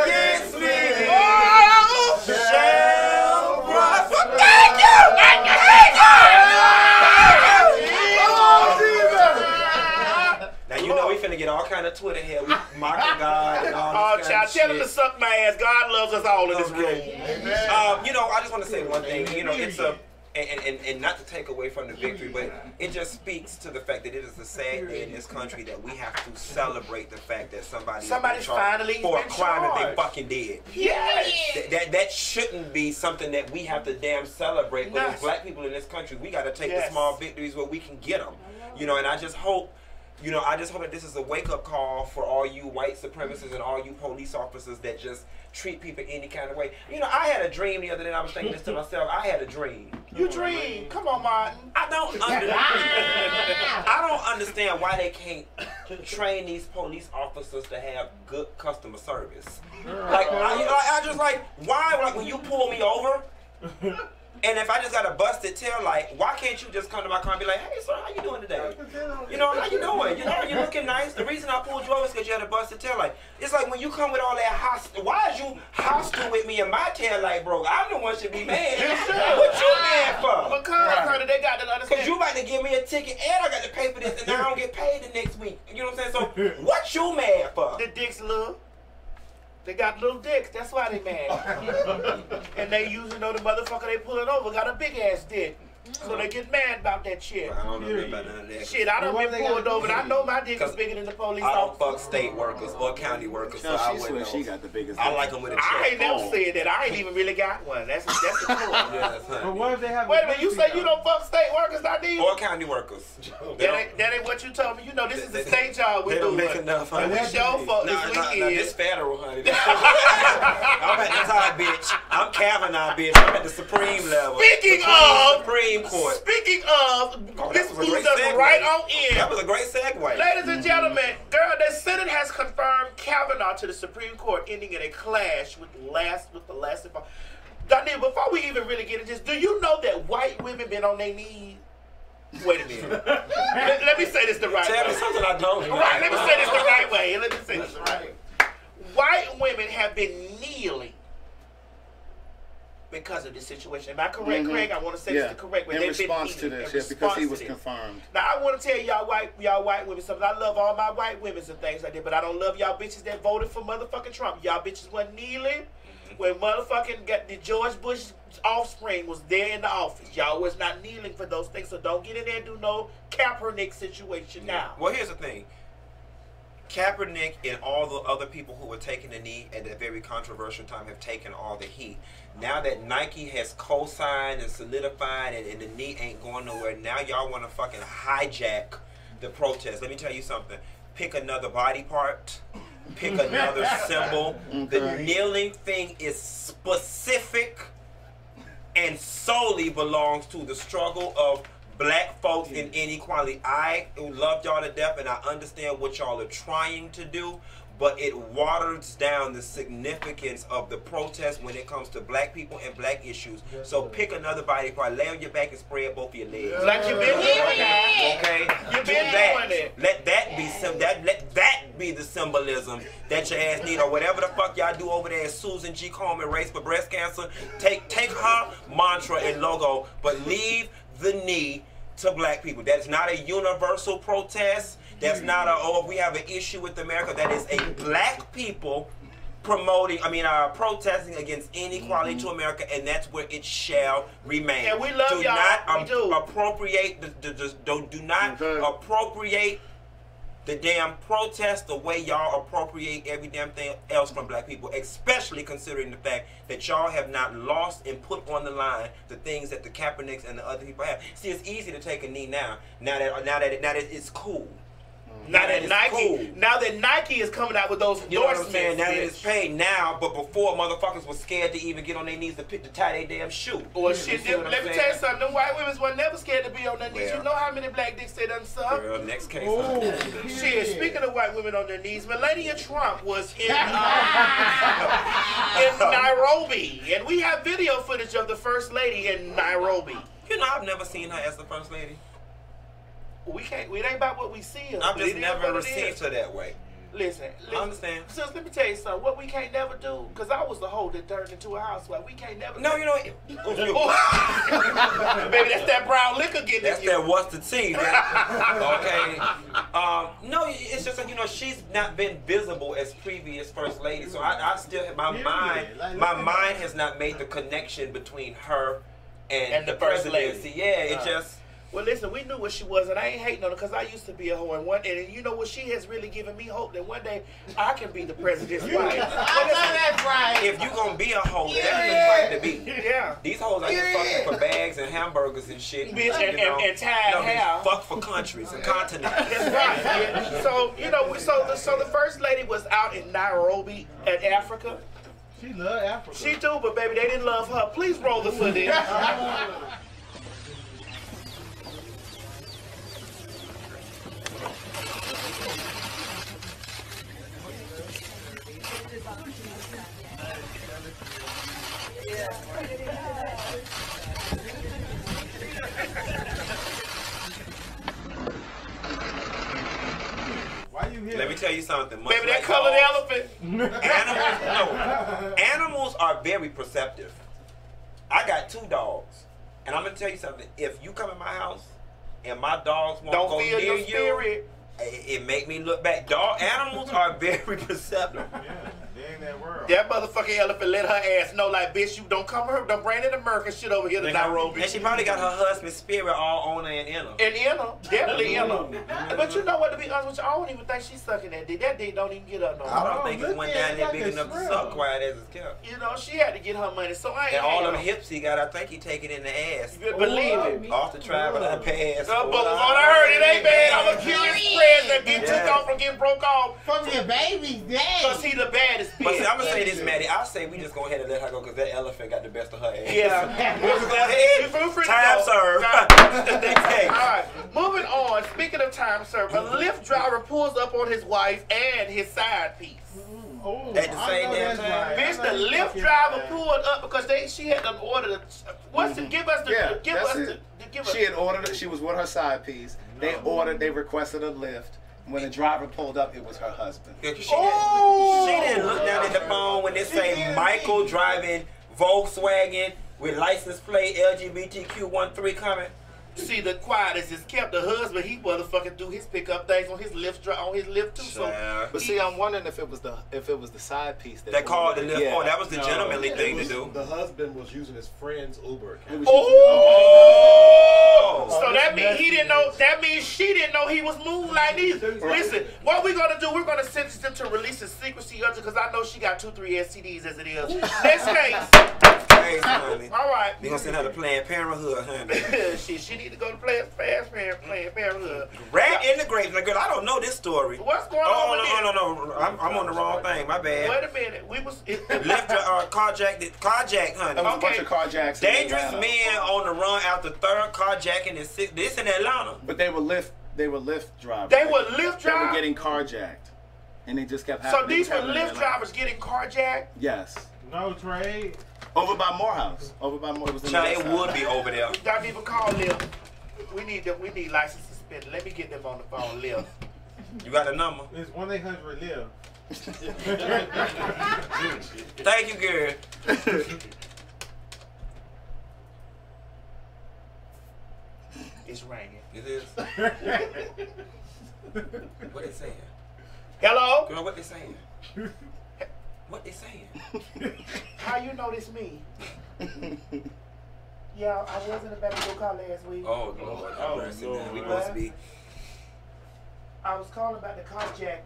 against me shall prosper. Thank you. Thank you. Now you know we finna get all kind of Twitter here. We mocking God and all this kind of tell him to suck my ass. God loves us all in this room. You know, I just want to say one thing. You know, it's a. And not to take away from the victory, but it just speaks to the fact that it is a sad day in this country that we have to celebrate the fact that somebody's finally for a crime that they fucking did. Yes. That shouldn't be something that we have to damn celebrate. But as black people in this country, we got to take the small victories where we can get them. You know, and I just hope you know, I just hope that this is a wake-up call for all you white supremacists and all you police officers that just treat people any kind of way. You know, I had a dream the other day. I was thinking this to myself. I had a dream. You dream? Come on, Martin. I don't understand why they can't train these police officers to have good customer service. Like, I just like, why? Like, when you pull me over, and if I just got a busted tail light, why can't you just come to my car and be like, hey, sir, how you doing today? You know, how you doing? You know, you looking nice. The reason I pulled you over is because you had a busted tail light. It's like when you come with all that hostile, why is you hostile with me and my tail light broke? I'm the one should be mad. What you mad for? Because, honey, they got to understand. Because you about to give me a ticket and I got to pay for this and I don't get paid the next week. You know what I'm saying? So, what you mad for? The dicks little. They got little dicks, that's why they mad. And they usually know the motherfucker they pulling over got a big ass dick. So they get mad about that shit. I don't know about none of that. Shit, I done been pulled over and I know my dick is bigger than the police I don't officer. fuck state workers or county workers, so I wouldn't know. She got the biggest I like them with a check. I ain't never said that. I ain't even really got one. That's the truth. But what if they have? Wait a minute, you say you don't fuck state workers, not these? Or county workers. That ain't what you told me. You know, this is a state job we They don't doing. make enough, honey. And we show fuck this weekend. This federal, honey. I'm at the top, bitch. I'm Kavanaugh, bitch. I'm at the Supreme level. Speaking of Supreme Court. Speaking of, this moves us right on in. That was a great segue. Ladies and gentlemen, the Senate has confirmed Kavanaugh to the Supreme Court, ending in a clash with the last. Daniel, before we even really get into this, do you know that white women been on their knees? Wait a minute. let me say this the right way. Tell me something I don't know. Right, let me say this the right way. Let me say this the right way. White women have been kneeling because of this situation. Am I correct, Craig? I want to say this the correct way. In response to this, because he was confirmed. Now, I want to tell y'all white women something. I love all my white women and things like that, but I don't love y'all bitches that voted for motherfucking Trump. Y'all bitches wasn't kneeling when motherfucking got the George Bush offspring was there in the office. Y'all was not kneeling for those things, so don't get in there and do no Kaepernick situation now. Well, here's the thing. Kaepernick and all the other people who were taking the knee at that very controversial time have taken all the heat. Now that Nike has co-signed and solidified and the knee ain't going nowhere, now y'all want to fucking hijack the protest. Let me tell you something. Pick another body part. Pick another symbol. The kneeling thing is specific and solely belongs to the struggle of black folks in inequality. I love y'all to death and I understand what y'all are trying to do, but it waters down the significance of the protest when it comes to black people and black issues. So pick another body part, lay on your back and spread both of your legs. Like you been doing that. Okay? You been doing it. Let that be the symbolism that your ass need, or whatever the fuck y'all do over there at Susan G. Komen Race for Breast Cancer. Take her mantra and logo, but leave the knee to black people. That's not a universal protest. That's not we have an issue with America. That is a black people protesting against inequality to America, and that's where it shall remain. And we love y'all. Do not appropriate appropriate the damn protest the way y'all appropriate every damn thing else from black people, especially considering the fact that y'all have not lost and put on the line the things that the Kaepernicks and the other people have. See, it's easy to take a knee now that it's cool. Now that Nike is coming out with those endorsements. You know what I'm saying? Now that it's paid now, but before motherfuckers was scared to even get on their knees to tie their damn shoe. Well, shit, let me tell you something. Them white women were never scared to be on their knees. Well, you know how many black dicks they done suck? Girl, next case. Shit, speaking of white women on their knees, Melania Trump was in Nairobi, and we have video footage of the First Lady in Nairobi. You know, I've never seen her as the First Lady. It ain't about what we see. I've just never received her that way. Listen, I understand. Sis, let me tell you something. What we can't never do, because I was the hoe that turned into a housewife. We can't never. No, you know. Baby, that's that brown liquor getting. That's that what's the tea. Okay. No, it's just like, you know, she's not been visible as previous First Lady, so I still my mind has not made the connection between her and the presidency. Yeah, it just. Well, listen, we knew what she was, and I ain't hating on her because I used to be a hoe. And you know what? She has really given me hope that one day I can be the president's wife. That's right. If you gonna be a hoe, that's the type to be. Yeah. These hoes out here fucking for bags and hamburgers and shit. Bitch, and tied hair. Fuck for countries and continents. That's right. Yeah. So, you know, so the first lady was out in Nairobi at Africa. She love Africa. She do, but baby, they didn't love her. Please roll the footage. Why you here? Let me tell you something. Baby, that colored elephant. Animals are very perceptive. I got 2 dogs, and I'm gonna tell you something. If you come in my house and my dogs won't go near you, it make me look back. Animals are very perceptive. They in that world. That motherfucking elephant let her ass know, like, bitch, you don't come here, don't bring that American shit over here to Nairobi. And she probably got her husband's spirit all on her and in her. And in her, definitely in her. But you know what, to be honest with you, I don't even think she's sucking that dick. That dick don't even get up no more. I don't think it went down there big enough to suck quiet as it's kept. You know, she had to get her money, so I ain't. And all them hips he got, I think he take it in the ass. Believe it. Off the travel pass. But what I heard, it ain't bad. I'm gonna kill his friends that get took off from getting broke off. From your baby's dad. Because he the baddest bitch. But see, I'm gonna say this, Maddie. I say we just go ahead and let her go because that elephant got the best of her ass. Yeah. We'll go ahead. Time served. Hey. All right. Moving on. Speaking of time served, a Lyft driver pulls up on his wife and his side piece. At the same damn time. Bitch, the Lyft driver pulled up because she had to order the. What's the? Give us the. Yeah, give us the. Give us. She had ordered it. She was with her side piece. They ordered. They requested a lift. When the driver pulled up, it was her husband. She didn't look down at the phone when they say Michael driving Volkswagen with license plate LGBTQ13 coming. See, the quietest is kept. The husband, he motherfucking do his pickup things on his lift too. So, but see, I'm wondering if it was the side piece that called the lift. Yeah. Oh, that was the gentlemanly thing to do. The husband was using his friend's Uber account. So that means he didn't know. That means she didn't know he was moving like these. Listen, what we're gonna do? We're gonna sentence them to release the secrecy because I know she got 2-3 STDs as it is. Next case. Honey. All right. We gonna send her to Planned Parenthood, honey. she need to go to Planned Parenthood. Rat in the grave. Now, girl, I don't know this story. What's going on? No. I'm on the wrong thing. My bad. Wait a minute. We was carjacked, honey. There was a bunch of carjacks. Dangerous men on the run after third carjacking in this in Atlanta. But they were Lyft drivers. They were Lyft drivers. They were getting carjacked, and they just kept happening. So these were Lyft drivers getting carjacked. Yes. No trade. Over by Morehouse. Over by Morehouse. It would be over there. Don't even call Lyft. We need license suspended. Let me get them on the phone, Lyft. You got a number? It's 1-800-LIVE. Thank you, girl. It's raining. It is. What they saying? Hello? Girl, what they saying? What they saying? How you know this me? Yeah, I was in the back of your car last week. Oh, Lord. Have mercy, man. We supposed to be. I was calling about the carjack.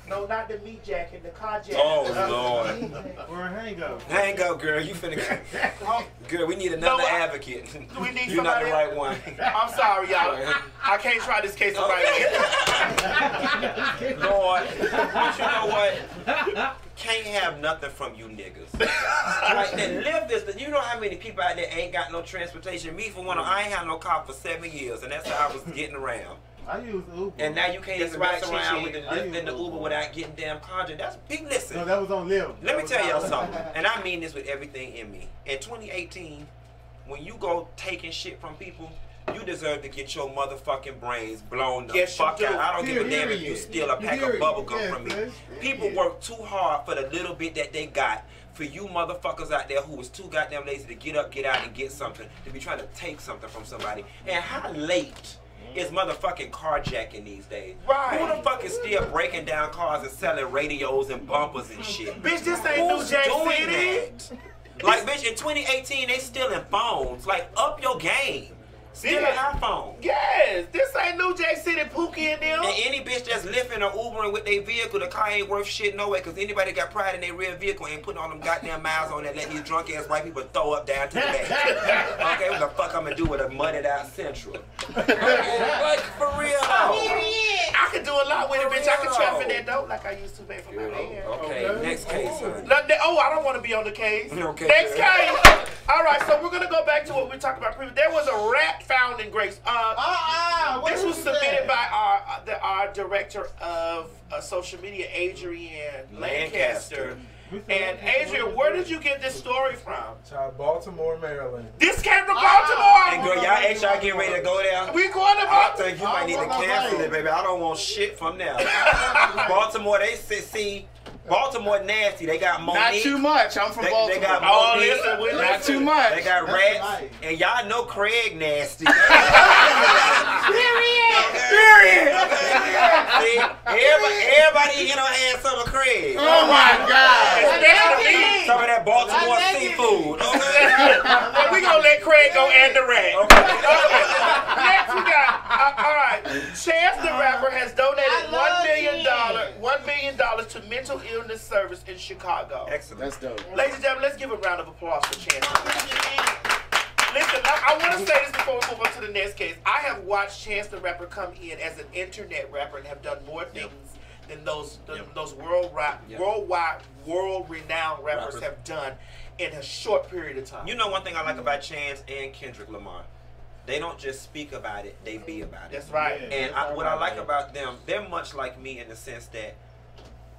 No, not the meat jacket, the carjack. Oh, Lord. Or a hang-up. Hang up, girl. You finna go. Girl, we need another advocate. We need You're not the somebody right one. I'm sorry, y'all. I can't try this case the right way. Lord. But you know what? Can't have nothing from you niggas. Like, and live this. You know how many people out there ain't got no transportation? Me, for one, I ain't had no car for 7 years, and that's how I was getting around. I use Uber. And now you can't even mess around with the Lyft and the Uber without getting damn carjacked. That's big. Listen. No, that was on Lyft. Let me tell y'all something, and I mean this with everything in me. In 2018, when you go taking shit from people, you deserve to get your motherfucking brains blown the fuck out. I don't give a damn if you steal a pack of bubble gum from me. People work too hard for the little bit that they got. For you motherfuckers out there who was too goddamn lazy to get up, get out, and get something, to be trying to take something from somebody. And how late is motherfucking carjacking these days? Right. Who the fuck is still breaking down cars and selling radios and bumpers and shit? Bitch, this ain't New Jack City. Like, bitch, in 2018, they stealing phones. Like, up your game. Steal an iPhone. Yes, this ain't New Jack City, Pookie and them. And any bitch that's lifting or Ubering with their vehicle, the car ain't worth shit no way. Because anybody that got pride in their real vehicle ain't putting all them goddamn miles on that, let these drunk ass white people throw up down to the back. Okay, what the fuck I'm gonna do with a mudded out Central? Like, for real though. I could do a lot with it, bitch. I could traffic that dope like I used to pay for my man. Okay, next case, son. Oh, I don't want to be on the case. Okay. Next case. All right, so we're gonna go back to what we talked about previously. There was a rat found in Grace. This was submitted by our director of social media, Adrian Lancaster. And Adrian, where did you get this story from? Baltimore, Maryland. This came from Baltimore. And girl, y'all HR getting ready to go there. We going to Baltimore. I think you might need to cancel it, baby. I don't want shit from them. Baltimore, they see. Baltimore nasty. They got Monique. Not too much. I'm from Baltimore. They got Monique. Not too much. They got rats. And y'all know Craig nasty. Period. See, everybody had some of Craig. Oh my God. Especially some of that Baltimore seafood. We gonna let Craig go and the rat. Okay. Next we got, all right. Chance the Rapper has donated $1 million to mental illness service in Chicago. Excellent. That's dope. Ladies and gentlemen, let's give a round of applause for Chance. Listen, I want to say this before we move on to the next case. I have watched Chance the Rapper come in as an internet rapper and have done more things than those world-renowned rappers have done in a short period of time. You know one thing I like about Chance and Kendrick Lamar? They don't just speak about it, they be about it. That's right. And what I like about them, they're much like me in the sense that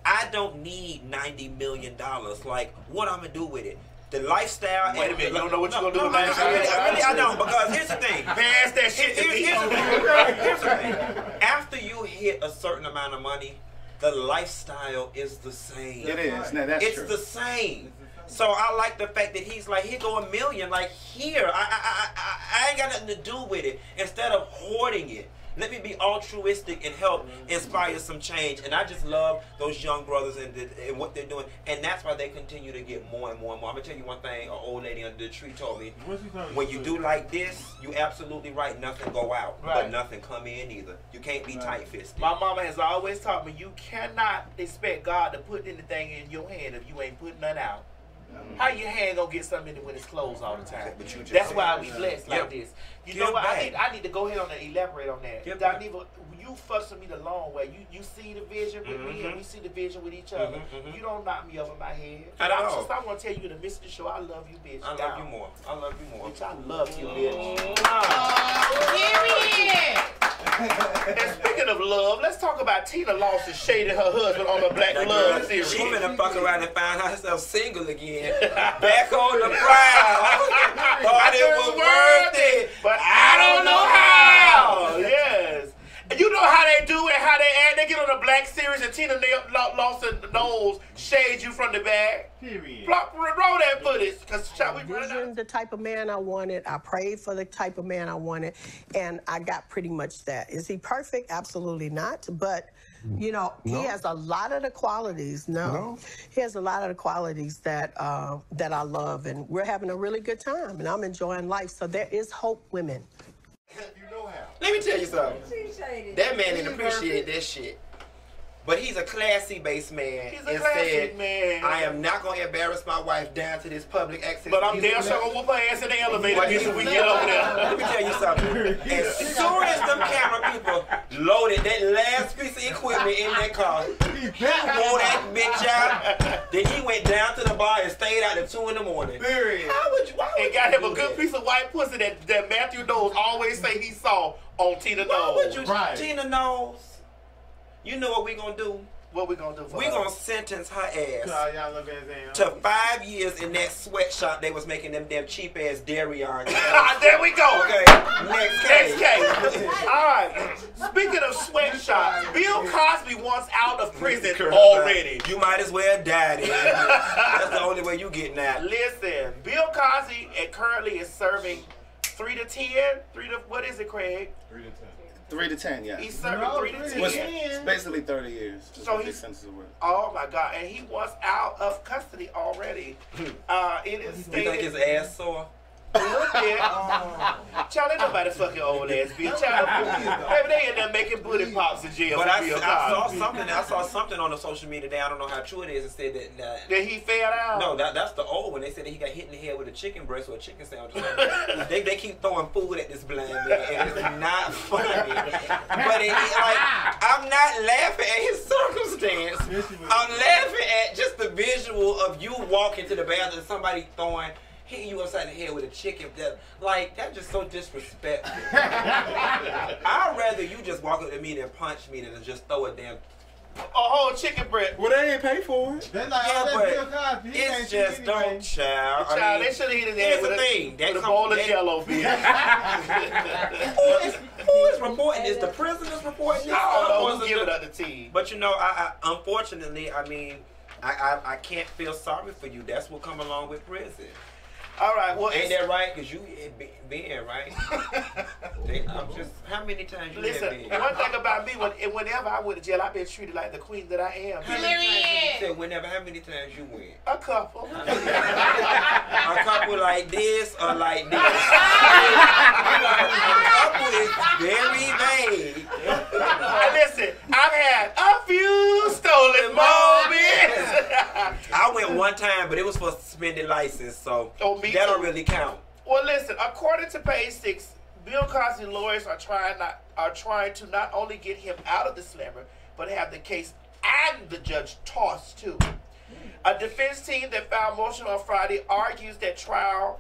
I don't need $90 million. Like, what I'm going to do with it? The lifestyle. Wait a minute, you don't know what you're going to do with I don't, because here's the thing. Pass that shit to me. Here's the thing. After you hit a certain amount of money, the lifestyle is the same. It is. No, that's it's true. the same. So I like the fact that he's like, here go $1 million. Like, here, I ain't got nothing to do with it. Instead of hoarding it, let me be altruistic and help inspire some change. And I just love those young brothers and what they're doing. And that's why they continue to get more and more and more. I'm going to tell you one thing an old lady under the tree told me. When you do like this, you absolutely right. Nothing go out, but nothing come in either. You can't be tight-fisted. My mama has always taught me you cannot expect God to put anything in your hand if you ain't putting none out. How your hand gonna get something in it when it's closed all the time? That's why we blessed like this. You know what? I need to go ahead on and elaborate on that. Doniva, you fussing me the long way. You see the vision with me and we see the vision with each other. You don't knock me over my head. I want to tell you in the midst of the show, I love you, bitch. I love you more. I love you more. Bitch, I love you, bitch. And speaking of love, let's talk about Tina Lawson shading her husband on the Black Love series. She finna fuck around and find herself single again. Back on the prowl. Thought it was worth it, but I don't know how. Yes. And you know how they do it, how they act. They get on the Black series and Tina Lawson knows shades you from the back. Period. Roll that footage, because we visioned the type of man I wanted. I prayed for the type of man I wanted, and I got pretty much that. Is he perfect? Absolutely not. But you know, he has a lot of the qualities. He has a lot of the qualities that that I love, and we're having a really good time, and I'm enjoying life. So there is hope, women. Let me tell you something. That man didn't appreciate that shit. But he's a classy-based man. He's a classy man. I am not going to embarrass my wife down to this public access. But I'm damn sure going to whoop her ass in the elevator when we get over there. Let me tell you something. As soon as them camera people loaded that last piece of equipment in that car, he wore that bitch out. Then he went down to the bar and stayed out till 2 in the morning. Period. And got him a good piece of white pussy that Matthew Knowles always say he saw on Tina Knowles. Tina Knowles. You know what we gonna do? What we gonna do for we her? gonna sentence her ass to 5 years in that sweatshop they was making them damn cheap ass dairy on. There we go. Okay, next case. All right. Speaking of sweatshops, Bill Cosby wants out of prison already. You might as well die then. That's the only way you getting out. Listen, Bill Cosby currently is serving 3 to 10. What is it, Craig? 3 to 10. 3 to 10, yeah. He's serving 3 to 10. It's basically 30 years. So he's oh my God, and he wants out of custody already. It is you think his ass sore? Child, ain't nobody fucking old ass bitch. Child, maybe they in there making booty pops in jail. But I saw something on the social media today. I don't know how true it is. It said that he fell out. No, that's the old one. They said that he got hit in the head with a chicken breast or a chicken sandwich. they keep throwing food at this blind man, and it's not funny. But I'm not laughing at his circumstance. I'm laughing at just the visual of you walking to the bathroom and somebody hitting you upside the head with a chicken. That's just so disrespectful. I'd rather you just walk up to me and punch me than to just throw a damn whole chicken breast. Well, they ain't pay for it. But it's just don't, child. They should have hit his head with a bowl of Jello, bitch. Who is reporting this? The prisoners reporting this? I don't know who's giving up the tea. But unfortunately, I can't feel sorry for you. That's what come along with prison. All right, well, ain't that right? Because you been right. I'm just, how many times you listen, one thing about me, whenever I went to jail, I've been treated like the queen that I am. How many times you said whenever? How many times you went? A couple. A couple like this or like this? A couple is very vague. Listen, I've had a few stolen moments. I went one time, but it was for suspended license, so that don't really count. Well, listen, according to page 6, Bill Cosby's lawyers are trying to not only get him out of the slammer, but have the case and the judge tossed too. A defense team that filed motion on Friday argues that trial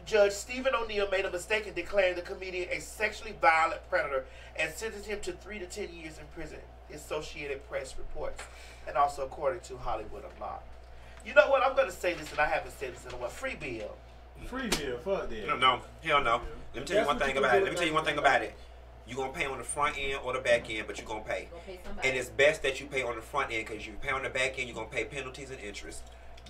Judge Stephen O'Neill made a mistake in declaring the comedian a sexually violent predator and sentenced him to 3 to 10 years in prison, Associated Press reports, and also according to Hollywood Unlocked. You know what? I'm going to say this, and I haven't said this in a while. Free Bill. Free Bill, fuck that. No, hell no. Let me tell you one thing about it. You're going to pay on the front end or the back end, but you're going to pay. And it's best that you pay on the front end, because if you pay on the back end, you're going to pay penalties and interest.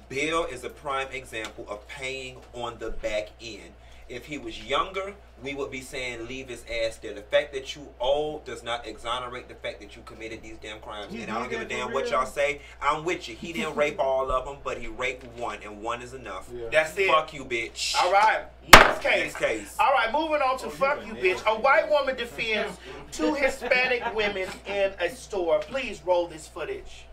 Bill is a prime example of paying on the back end. If he was younger, we would be saying leave his ass there. The fact that you old does not exonerate the fact that you committed these damn crimes. And I don't give a damn what y'all say. I'm with you. He didn't rape all of them, but he raped one, and one is enough. Yeah. That's it. Fuck you, bitch. All right. Next case. Case. All right, moving on to fuck you, bitch. A white woman defends 2 Hispanic women in a store. Please roll this footage.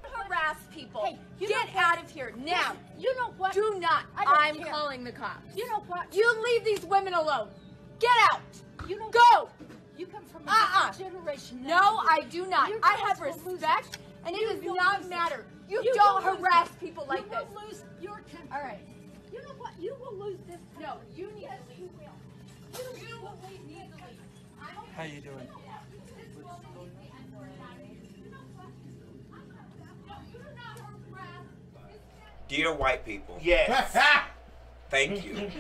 Harass people. Hey, get out of here now. You know what? Do not. I'm calling the cops. You know what? You leave these women alone. Get out. You know go. You come from a different generation. No, I do not. I have respect, and it does not matter. You don't harass people like this. You will lose your temper. All right. You know what? You will lose this. No, you need to leave. You will. You will leave. How you doing? Dear white people. Yes. Thank you.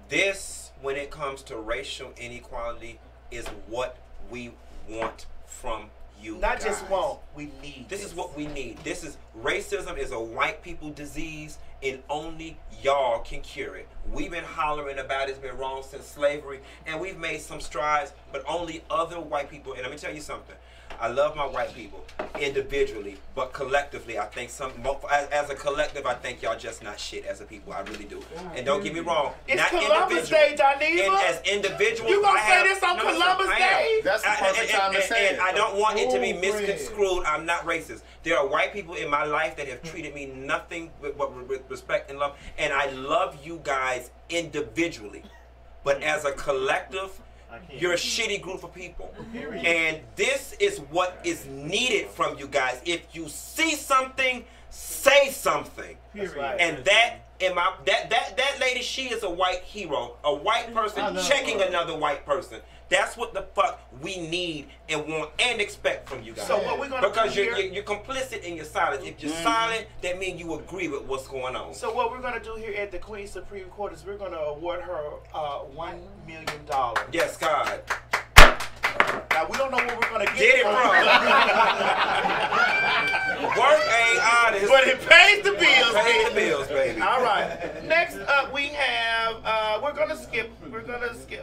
This, when it comes to racial inequality, is what we want from you. Not guys. just want, we need. This is what we need. Racism is a white people disease, and only y'all can cure it. We've been hollering about it's been wrong since slavery, and we've made some strides, but only other white people, and let me tell you something. I love my white people individually, but collectively, I think as a collective, I think y'all just not shit as a people. I really do. And don't get me wrong, it's not Columbus Day, Dineva. And as individuals, you gonna say this on Columbus Day? That's the perfect time to say it. And I don't want it to be misconstrued. I'm not racist. There are white people in my life that have treated me nothing but with respect and love, and I love you guys individually, but as a collective, you're a shitty group of people. And this is what is needed from you guys. If you see something, say something. Right. And that lady, she is a white hero. A white person checking another white person. That's what the fuck we need and want and expect from you guys. So what we're gonna because do you're complicit in your silence. If you're silent, that means you agree with what's going on. So what we're gonna do here at the Queen Supreme Court is we're gonna award her $1 million. Yes, God. Now we don't know where we're gonna get it from. Work ain't honest. But it pays the bills, Pays the bills, baby. All right. Next up, we have. We're gonna skip.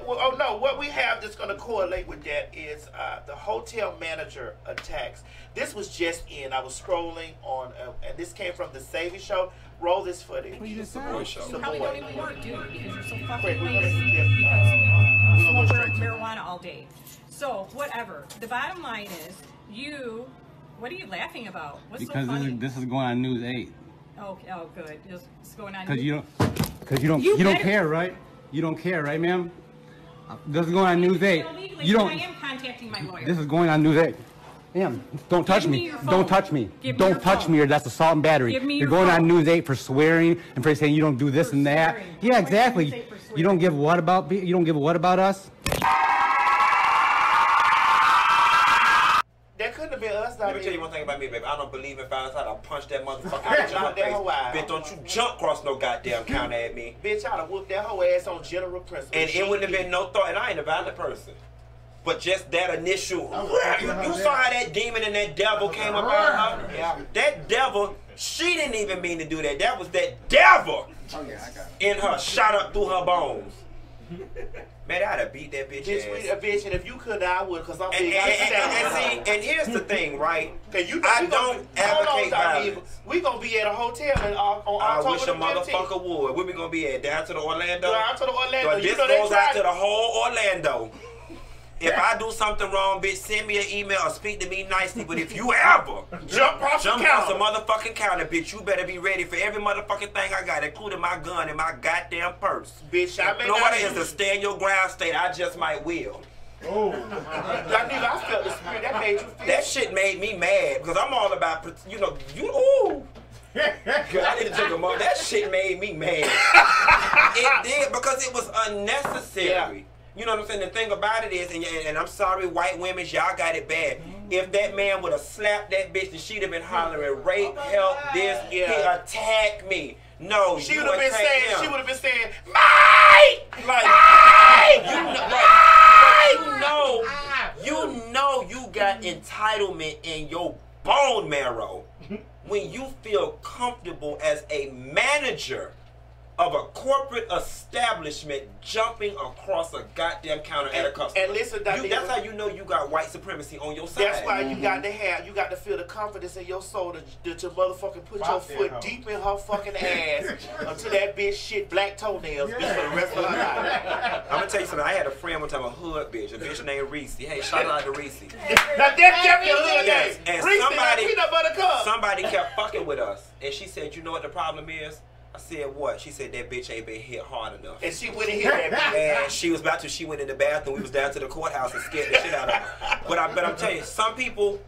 Well, oh no, what we have that's gonna correlate with that is the hotel manager attacks. This was just in. I was scrolling on, and this came from the Savvy Show. Roll this footage. Well, you just said You probably don't even work, do you? Because you're so fucking Wait, we're lazy. gonna Because you smoke marijuana all day. So whatever. The bottom line is, you. What are you laughing about? What's Because so funny? this is going on News 8. Oh, good. It's going on. Because you don't care, right? You don't care, right, ma'am? This is going on News 8. You don't. I am contacting my lawyer. This is going on News 8. Ma'am, don't touch Give me me. your phone. Don't touch me. Give me Don't your touch phone. me, or that's assault and battery. Give me You're your going phone. on News 8 for swearing and for saying you don't do this and that. swearing. Yeah, Why do you exactly. say for swearing? You don't give a what about you don't give a what about us? That couldn't have been us. Let me tell you one thing about me, baby. I don't believe in violence. I'll punch that motherfucker bitch in my face. Bitch, don't you jump across no goddamn counter at me. Bitch, I'd have whooped that whole ass on general principle. And it wouldn't have been no thought. And I ain't a violent person. But just that initial, you saw how that demon and that devil came up out of her? Yeah. That devil, she didn't even mean to do that. That was that devil in her, shot up through her bones. Man, I'd have beat that bitch ass. Bitch, and if you could, I would, because I'm big. And here's the thing, right? I don't advocate violence. We gonna be at a hotel on I October wish a the 15th. motherfucker would. Where we gonna be at? Down to the Orlando? Down to the Orlando. But this goes out to the whole Orlando. If I do something wrong, bitch, send me an email or speak to me nicely. But if you ever jump across the motherfucking counter, bitch, you better be ready for every motherfucking thing I got, including my gun and my goddamn purse. Bitch, I may Florida not is a stand your ground state. I just might will. Oh, I felt the spirit. That made you feel. That shit made me mad because I'm all about, ooh. I need to take a moment. That shit made me mad. It did because it was unnecessary. Yeah. You know what I'm saying? The thing about it is, and I'm sorry, white women, y'all got it bad. If that man would have slapped that bitch, and she'd have been hollering, rape, help, this, he attacked me. No, she would have been saying, Mike! Like, you know you got entitlement in your bone marrow when you feel comfortable as a manager of a corporate establishment jumping across a goddamn counter at a customer. And listen, that's how you know you got white supremacy on your side. That's why you got to feel the confidence in your soul that your motherfucking put your foot deep in her fucking ass until that bitch shit black toenails bitch for the rest of her life. I'm gonna tell you something. I had a friend one time, a hood bitch, a bitch named Reese. Hey, shout out to Reese. Now that's definitely a hood yes. name. And Reese, somebody kept fucking with us, and she said, "You know what the problem is?" I said, what? She said, that bitch ain't been hit hard enough. And she went in here that bitch. And she was about to, she went in the bathroom. We was down to the courthouse and scared the shit out of her. But I'm telling you, some people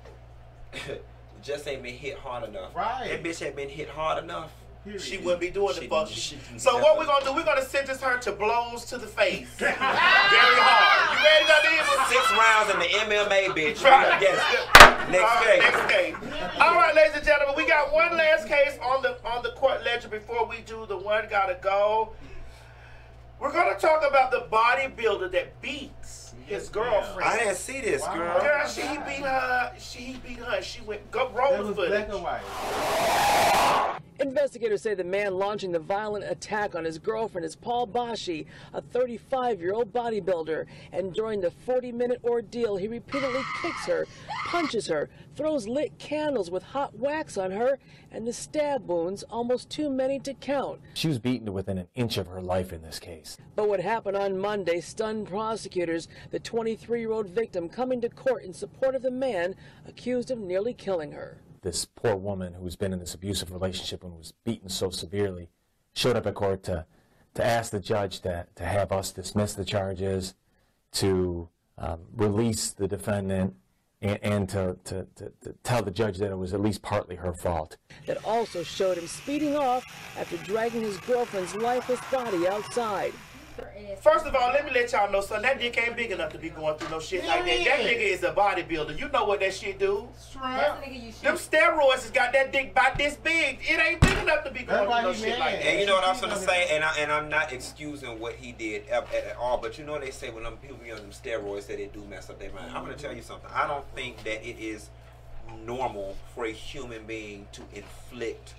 just ain't been hit hard enough. Right. That bitch had been hit hard enough. She wouldn't be doing the fuck. So what we're going to do, we're going to sentence her to blows to the face. Very hard. You ready, Nadine? 6 rounds in the MMA, bitch. Right. Yes. Next case. All right, ladies and gentlemen, we got one last case on the court ledger before we do the one gotta go. We're going to talk about the bodybuilder that beats his girlfriend. I didn't see this, girl. Girl, he beat her. She went, go roll the footage. Black and white. Investigators say the man launching the violent attack on his girlfriend is Paul Bashi, a 35-year-old bodybuilder. And during the 40-minute ordeal, he repeatedly kicks her, punches her, throws lit candles with hot wax on her, and the stab wounds, almost too many to count. She was beaten to within an inch of her life in this case. But what happened on Monday stunned prosecutors, the 23-year-old victim coming to court in support of the man accused of nearly killing her. This poor woman who's been in this abusive relationship and was beaten so severely showed up at court to ask the judge to have us dismiss the charges, to release the defendant, and to tell the judge that it was at least partly her fault. That also showed him speeding off after dragging his girlfriend's lifeless body outside. First of all, let me let y'all know, son, that dick ain't big enough to be going through no shit like that. That nigga is a bodybuilder. You know what that shit do. Them steroids has got that dick about this big. It ain't big enough to be going through no shit like that. And you know what I was gonna say, and I'm not excusing what he did at all, but you know they say when them people be on them steroids that it do mess up their mind. I'm gonna tell you something. I don't think that it is normal for a human being to inflict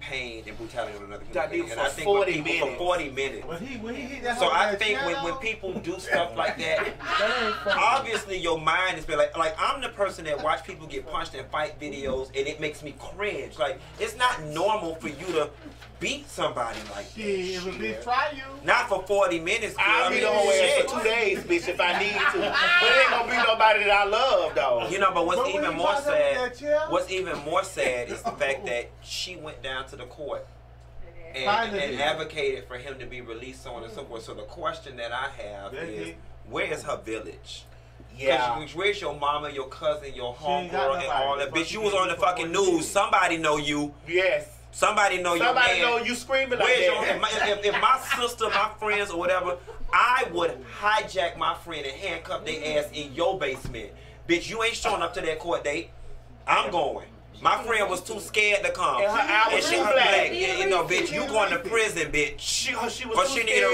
pain and brutality on another human being. And I think 40 minutes. for 40 minutes. So I think when people do stuff like that, obviously your mind has been like I'm the person that watch people get punched in fight videos and it makes me cringe. Like it's not normal for you to beat somebody like that. Try you. Not for 40 minutes, girl. I'll be the whole ass for 2 days, bitch, if I need to. But it ain't gonna be nobody that I love, though. You know, but what's even more sad is the fact that she went down to the court and advocated for him to be released, so on and so forth. So the question that I have is, where is her village? Yeah. Where's your mama, your cousin, your homegirl, and all that? Bitch, you was on the fucking news. Somebody know you. Yes. Somebody know your man. Somebody know you screaming like that. If my sister, my friends, or whatever, I would hijack my friend and handcuff their ass in your basement. Bitch, you ain't showing up to that court date. I'm going. My friend was too scared to come. And her eye was too black. You know, bitch, you going to prison, bitch. She was too scared. She need a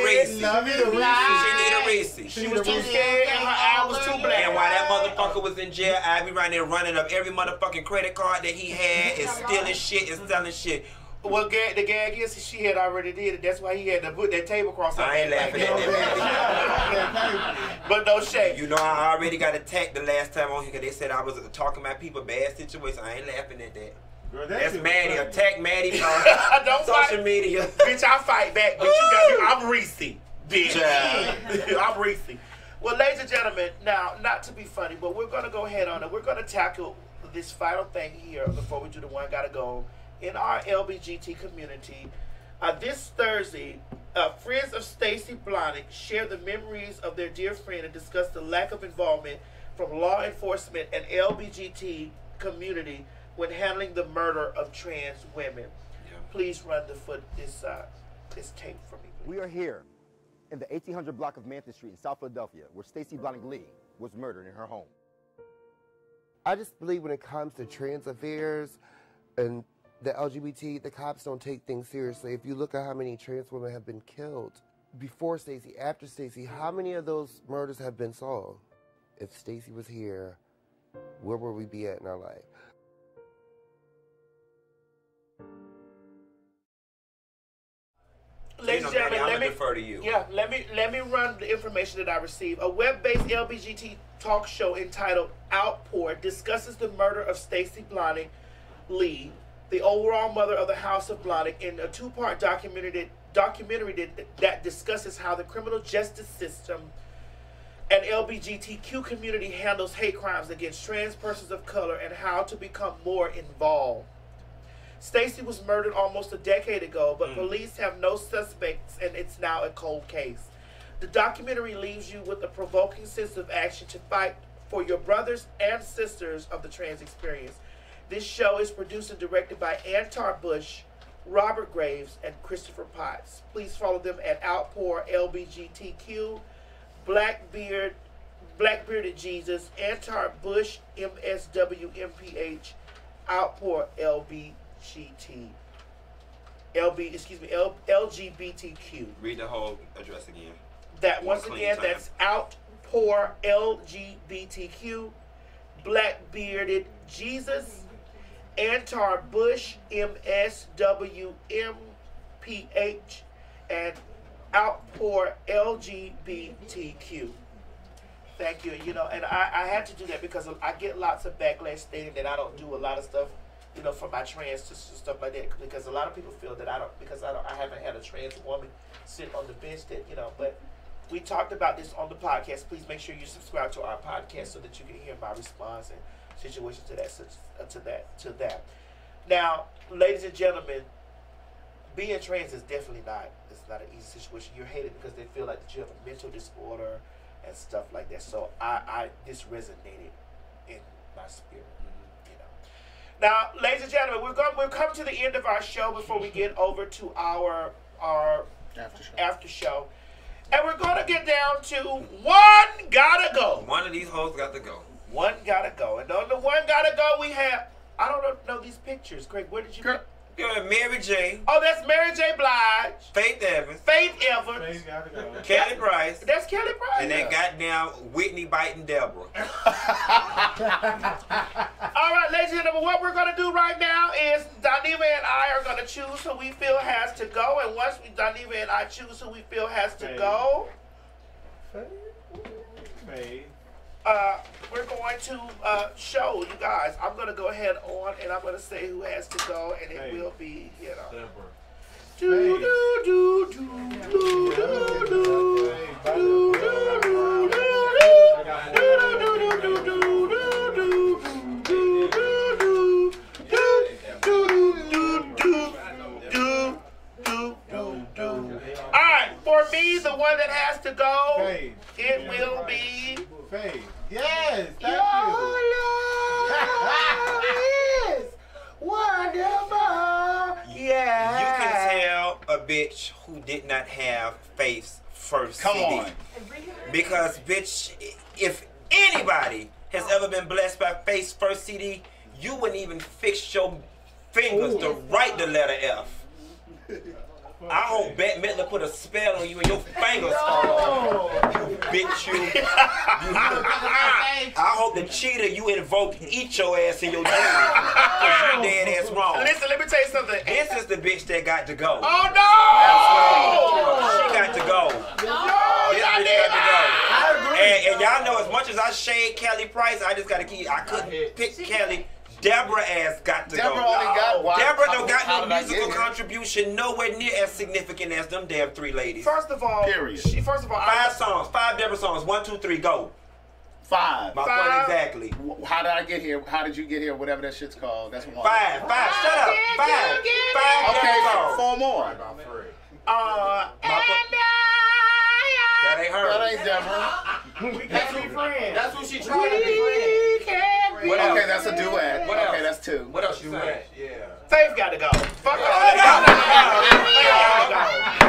receipt. She was too scared and her eye was too black. And while that motherfucker was in jail, I be right there running up every motherfucking credit card that he had and stealing shit and selling shit. Well, the gag is she had already did it. That's why he had to put that tablecloth on. I ain't laughing at that. But no shade. You know, I already got attacked the last time on here because they said I was talking about people, bad situations. I ain't laughing at that. Girl, that's Maddie. Attack Maddie on social media. Bitch, I fight back, but you got me. I'm Reese. Bitch. I'm Reese. Well, ladies and gentlemen, now, not to be funny, but we're going to go ahead on it. We're going to tackle this final thing here before we do the one gotta go. In our LBGT community, this Thursday, friends of Stacey Blahnik shared the memories of their dear friend and discussed the lack of involvement from law enforcement and LBGT community when handling the murder of trans women. Yeah. Please run this tape for me. We are here in the 1800 block of Manton Street in South Philadelphia, where Stacey Blahnik Lee was murdered in her home. I just believe when it comes to trans affairs and the LGBT, the cops don't take things seriously. If you look at how many trans women have been killed before Stacey, after Stacey, how many of those murders have been solved? If Stacey was here, where would we be at in our life? Ladies and gentlemen, I'm gonna defer to you. Yeah, let me run the information that I received. A web-based LBGT talk show entitled Outpour discusses the murder of Stacey Blahnik Lee, the overall mother of the House of Blahnik, in a two-part documentary that discusses how the criminal justice system and LGBTQ community handles hate crimes against trans persons of color and how to become more involved. Stacey was murdered almost a decade ago, but police have no suspects and it's now a cold case. The documentary leaves you with a provoking sense of action to fight for your brothers and sisters of the trans experience. This show is produced and directed by Antar Bush, Robert Graves, and Christopher Potts. Please follow them at Outpour LBGTQ, Blackbearded Jesus, Antar Bush, MSWMPH, Outpour LGBTQ. Read the whole address again. Once again, that's Outpour LGBTQ, Blackbearded Jesus, Antar Bush, MSWMPH, and Outpour LGBTQ. Thank you. You know, and I had to do that because I get lots of backlash stating that I don't do a lot of stuff, you know, for my trans stuff like that. Because a lot of people feel that I haven't had a trans woman sit on the bench that, you know, but we talked about this on the podcast. Please make sure you subscribe to our podcast so that you can hear my response and situations to that. Now, ladies and gentlemen, being trans is definitely not an easy situation. You're hated because they feel like that you have a mental disorder and stuff like that. So this resonated in my spirit. You know. Now, ladies and gentlemen, we'll come to the end of our show before we get over to our after show. And we're going to get down to one gotta go. One of these hoes got to go. One gotta go. And on the one gotta go, we have, I don't know these pictures. Craig, where did you get? Mary J. Oh, that's Mary J. Blige. Faith Evans. Kelly Price. That's Kelly Price. And then goddamn Whitney biting Deborah. All right, right, ladies and gentlemen, what we're going to do right now is Doniva and I are going to choose who we feel has to go. And once Doniva and I choose who we feel has to go, we're going to show you guys. I'm going to go ahead on and I'm going to say who has to go, and it will be, you know. Do, do, do, do, do, do, do, Alright, for me, the one that has to go, it will be Faith. Yes, thank you. Is wonderful. Yeah. You can tell a bitch who did not have Faith's first CD. Come on. Because, bitch, if anybody has ever been blessed by Faith's first CD, you wouldn't even fix your fingers to write the letter F. I hope Bette Midler put a spell on you and your fingers fall off. You bitch, you. I hope the cheater you invoke eat your ass in your dreams. Because you're dead ass wrong. Listen, let me tell you something. This is the bitch that got to go. Oh, no! She got to go. This bitch got to go. And y'all know, as much as I shade Kelly Price, I just got to keep, I couldn't pick Kelly. Deborah ass got to Deborah go. only got one. Deborah don't got no musical contribution nowhere near as significant as them damn three ladies. First of all, first of all, 5 songs, 5 Deborah songs. 1, 2, 3, go. 5. My point exactly. How did I get here? How did you get here? Whatever that shit's called. That's 1. 5. Shut up. 5. 5 Okay, songs. 4 more. That ain't her. That ain't Deborah. We can't be friends. That's what she tried to be. What else? Okay, that's a duet. What else? Okay, that's 2. What else you saying? Faith got to go. Fuck all that.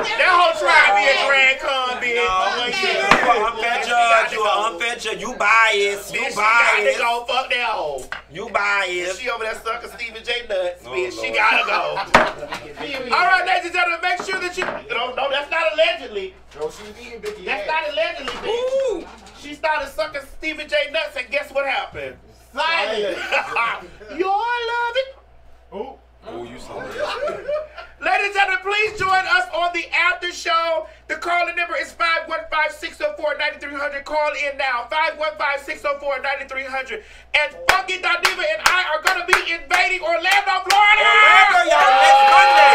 That whole tribe be a drag con, bitch. You an unfair judge. You an unfair judge. You biased. You biased. Go fuck that hoe. You biased. She over there sucking Stephen J. Nuts, bitch. She gotta go. All right, ladies and gentlemen, make sure that you. No, that's not allegedly. No, she's eating Vicky. That's not allegedly, bitch. She started sucking Stephen J. Nuts, and guess what happened? Silence. Your loving. Oh, you saw that. Ladies and gentlemen, please join us on the after show. The call-in number is 515-604-9300. Call in now, 515-604-9300. And Funky Doniva and I are going to be invading Orlando, Florida. Orlando, y'all, next Monday.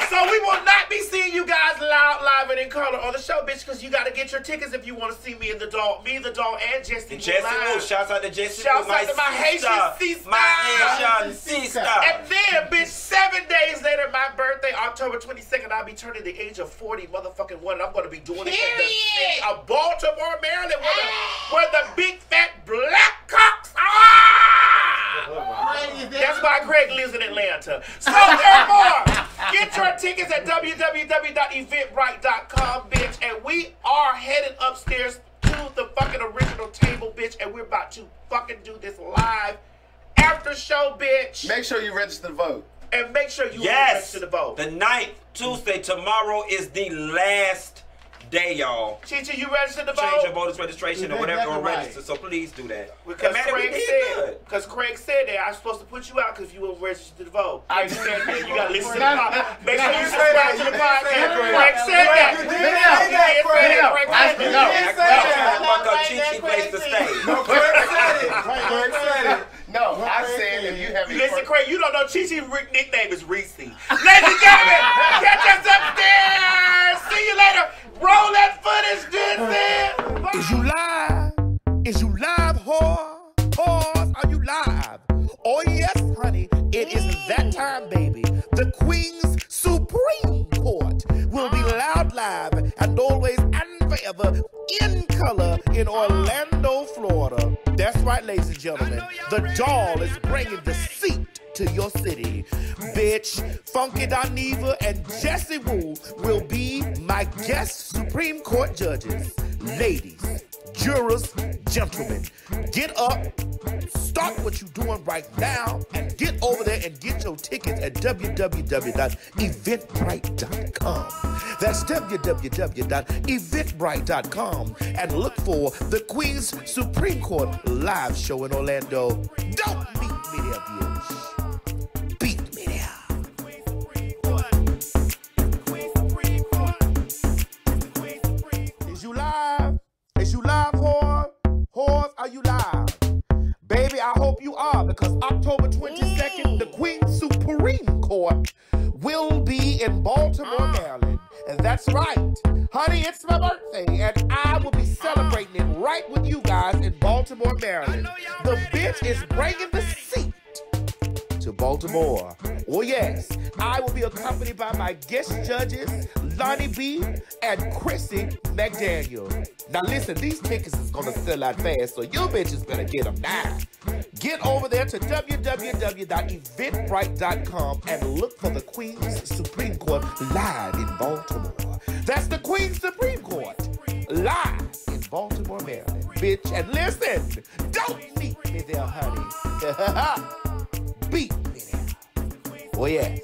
So we will not be seeing you guys live and in color on the show, bitch, because you got to get your tickets if you want to see me and the dog, and Jesse. Jesse Wu, shouts out to Jesse Wu. Shouts out to my Haitian sister. My Haitian sister. And then, bitch, 7 days later, my birthday, October 22nd, I'll be turning the age of 40 motherfucking one. I'm going to be doing it in the city of Baltimore, Maryland, where the big fat black cocks are. That's why Craig lives in Atlanta. So therefore, get your tickets at www.eventbrite.com, bitch. And we are headed upstairs to the fucking original table, bitch. And we're about to fucking do this live after show, bitch. Make sure you register to vote. And make sure you register to vote. The 9th, Tuesday, tomorrow is the last day, y'all. Chichi, you registered to vote? Change your voter's registration or whatever on register, so please do that. Because Craig said that I'm supposed to put you out because you were registered to vote. I said that. You got to listen to the podcast. Make sure you subscribe to the podcast. Craig said that. Place to stay. Craig said it. No, I said if you have. Listen, Craig, you don't know Chichi's nickname is Reese. Ladies and gentlemen, catch us upstairs. See you later. Roll that footage, Jensen. Is you live? Is you live, whore? Whores, are you live? Oh, yes, honey. It is that time, baby. The Queen's Supreme Court will be loud, live, and always and forever in color in Orlando, Florida. That's right, ladies and gentlemen. The doll is bringing deceit to your city. Bitch, Funky Doniva and Jesse Wu will be my guest Supreme Court judges. Ladies, jurors, gentlemen, get up, start what you're doing right now, and get over there and get your tickets at www.eventbrite.com. That's www.eventbrite.com, and look for the Queen's Supreme Court live show in Orlando. Don't beat me there, bitch. Beat me there. Is you live? Is you live, whore? Whores, are you live? Baby, I hope you are, because October 22nd, the Queen's Supreme Court will be in Baltimore, Maryland. And that's right. Honey, it's my birthday, and I will be celebrating it right with you guys in Baltimore, Maryland. The bitch is bringing the seat to Baltimore. Oh, yes. I will be accompanied by my guest judges, Lonnie B and Chrissy McDaniel. Now, listen, these tickets is going to sell out fast, so you bitches better get them now. Get over there to www.eventbrite.com and look for the Queen's Supreme Court live in Baltimore. That's the Queen's Supreme Court live in Baltimore, Maryland. Bitch, and listen, don't meet me there, honey. Beat me there. Oh, yes.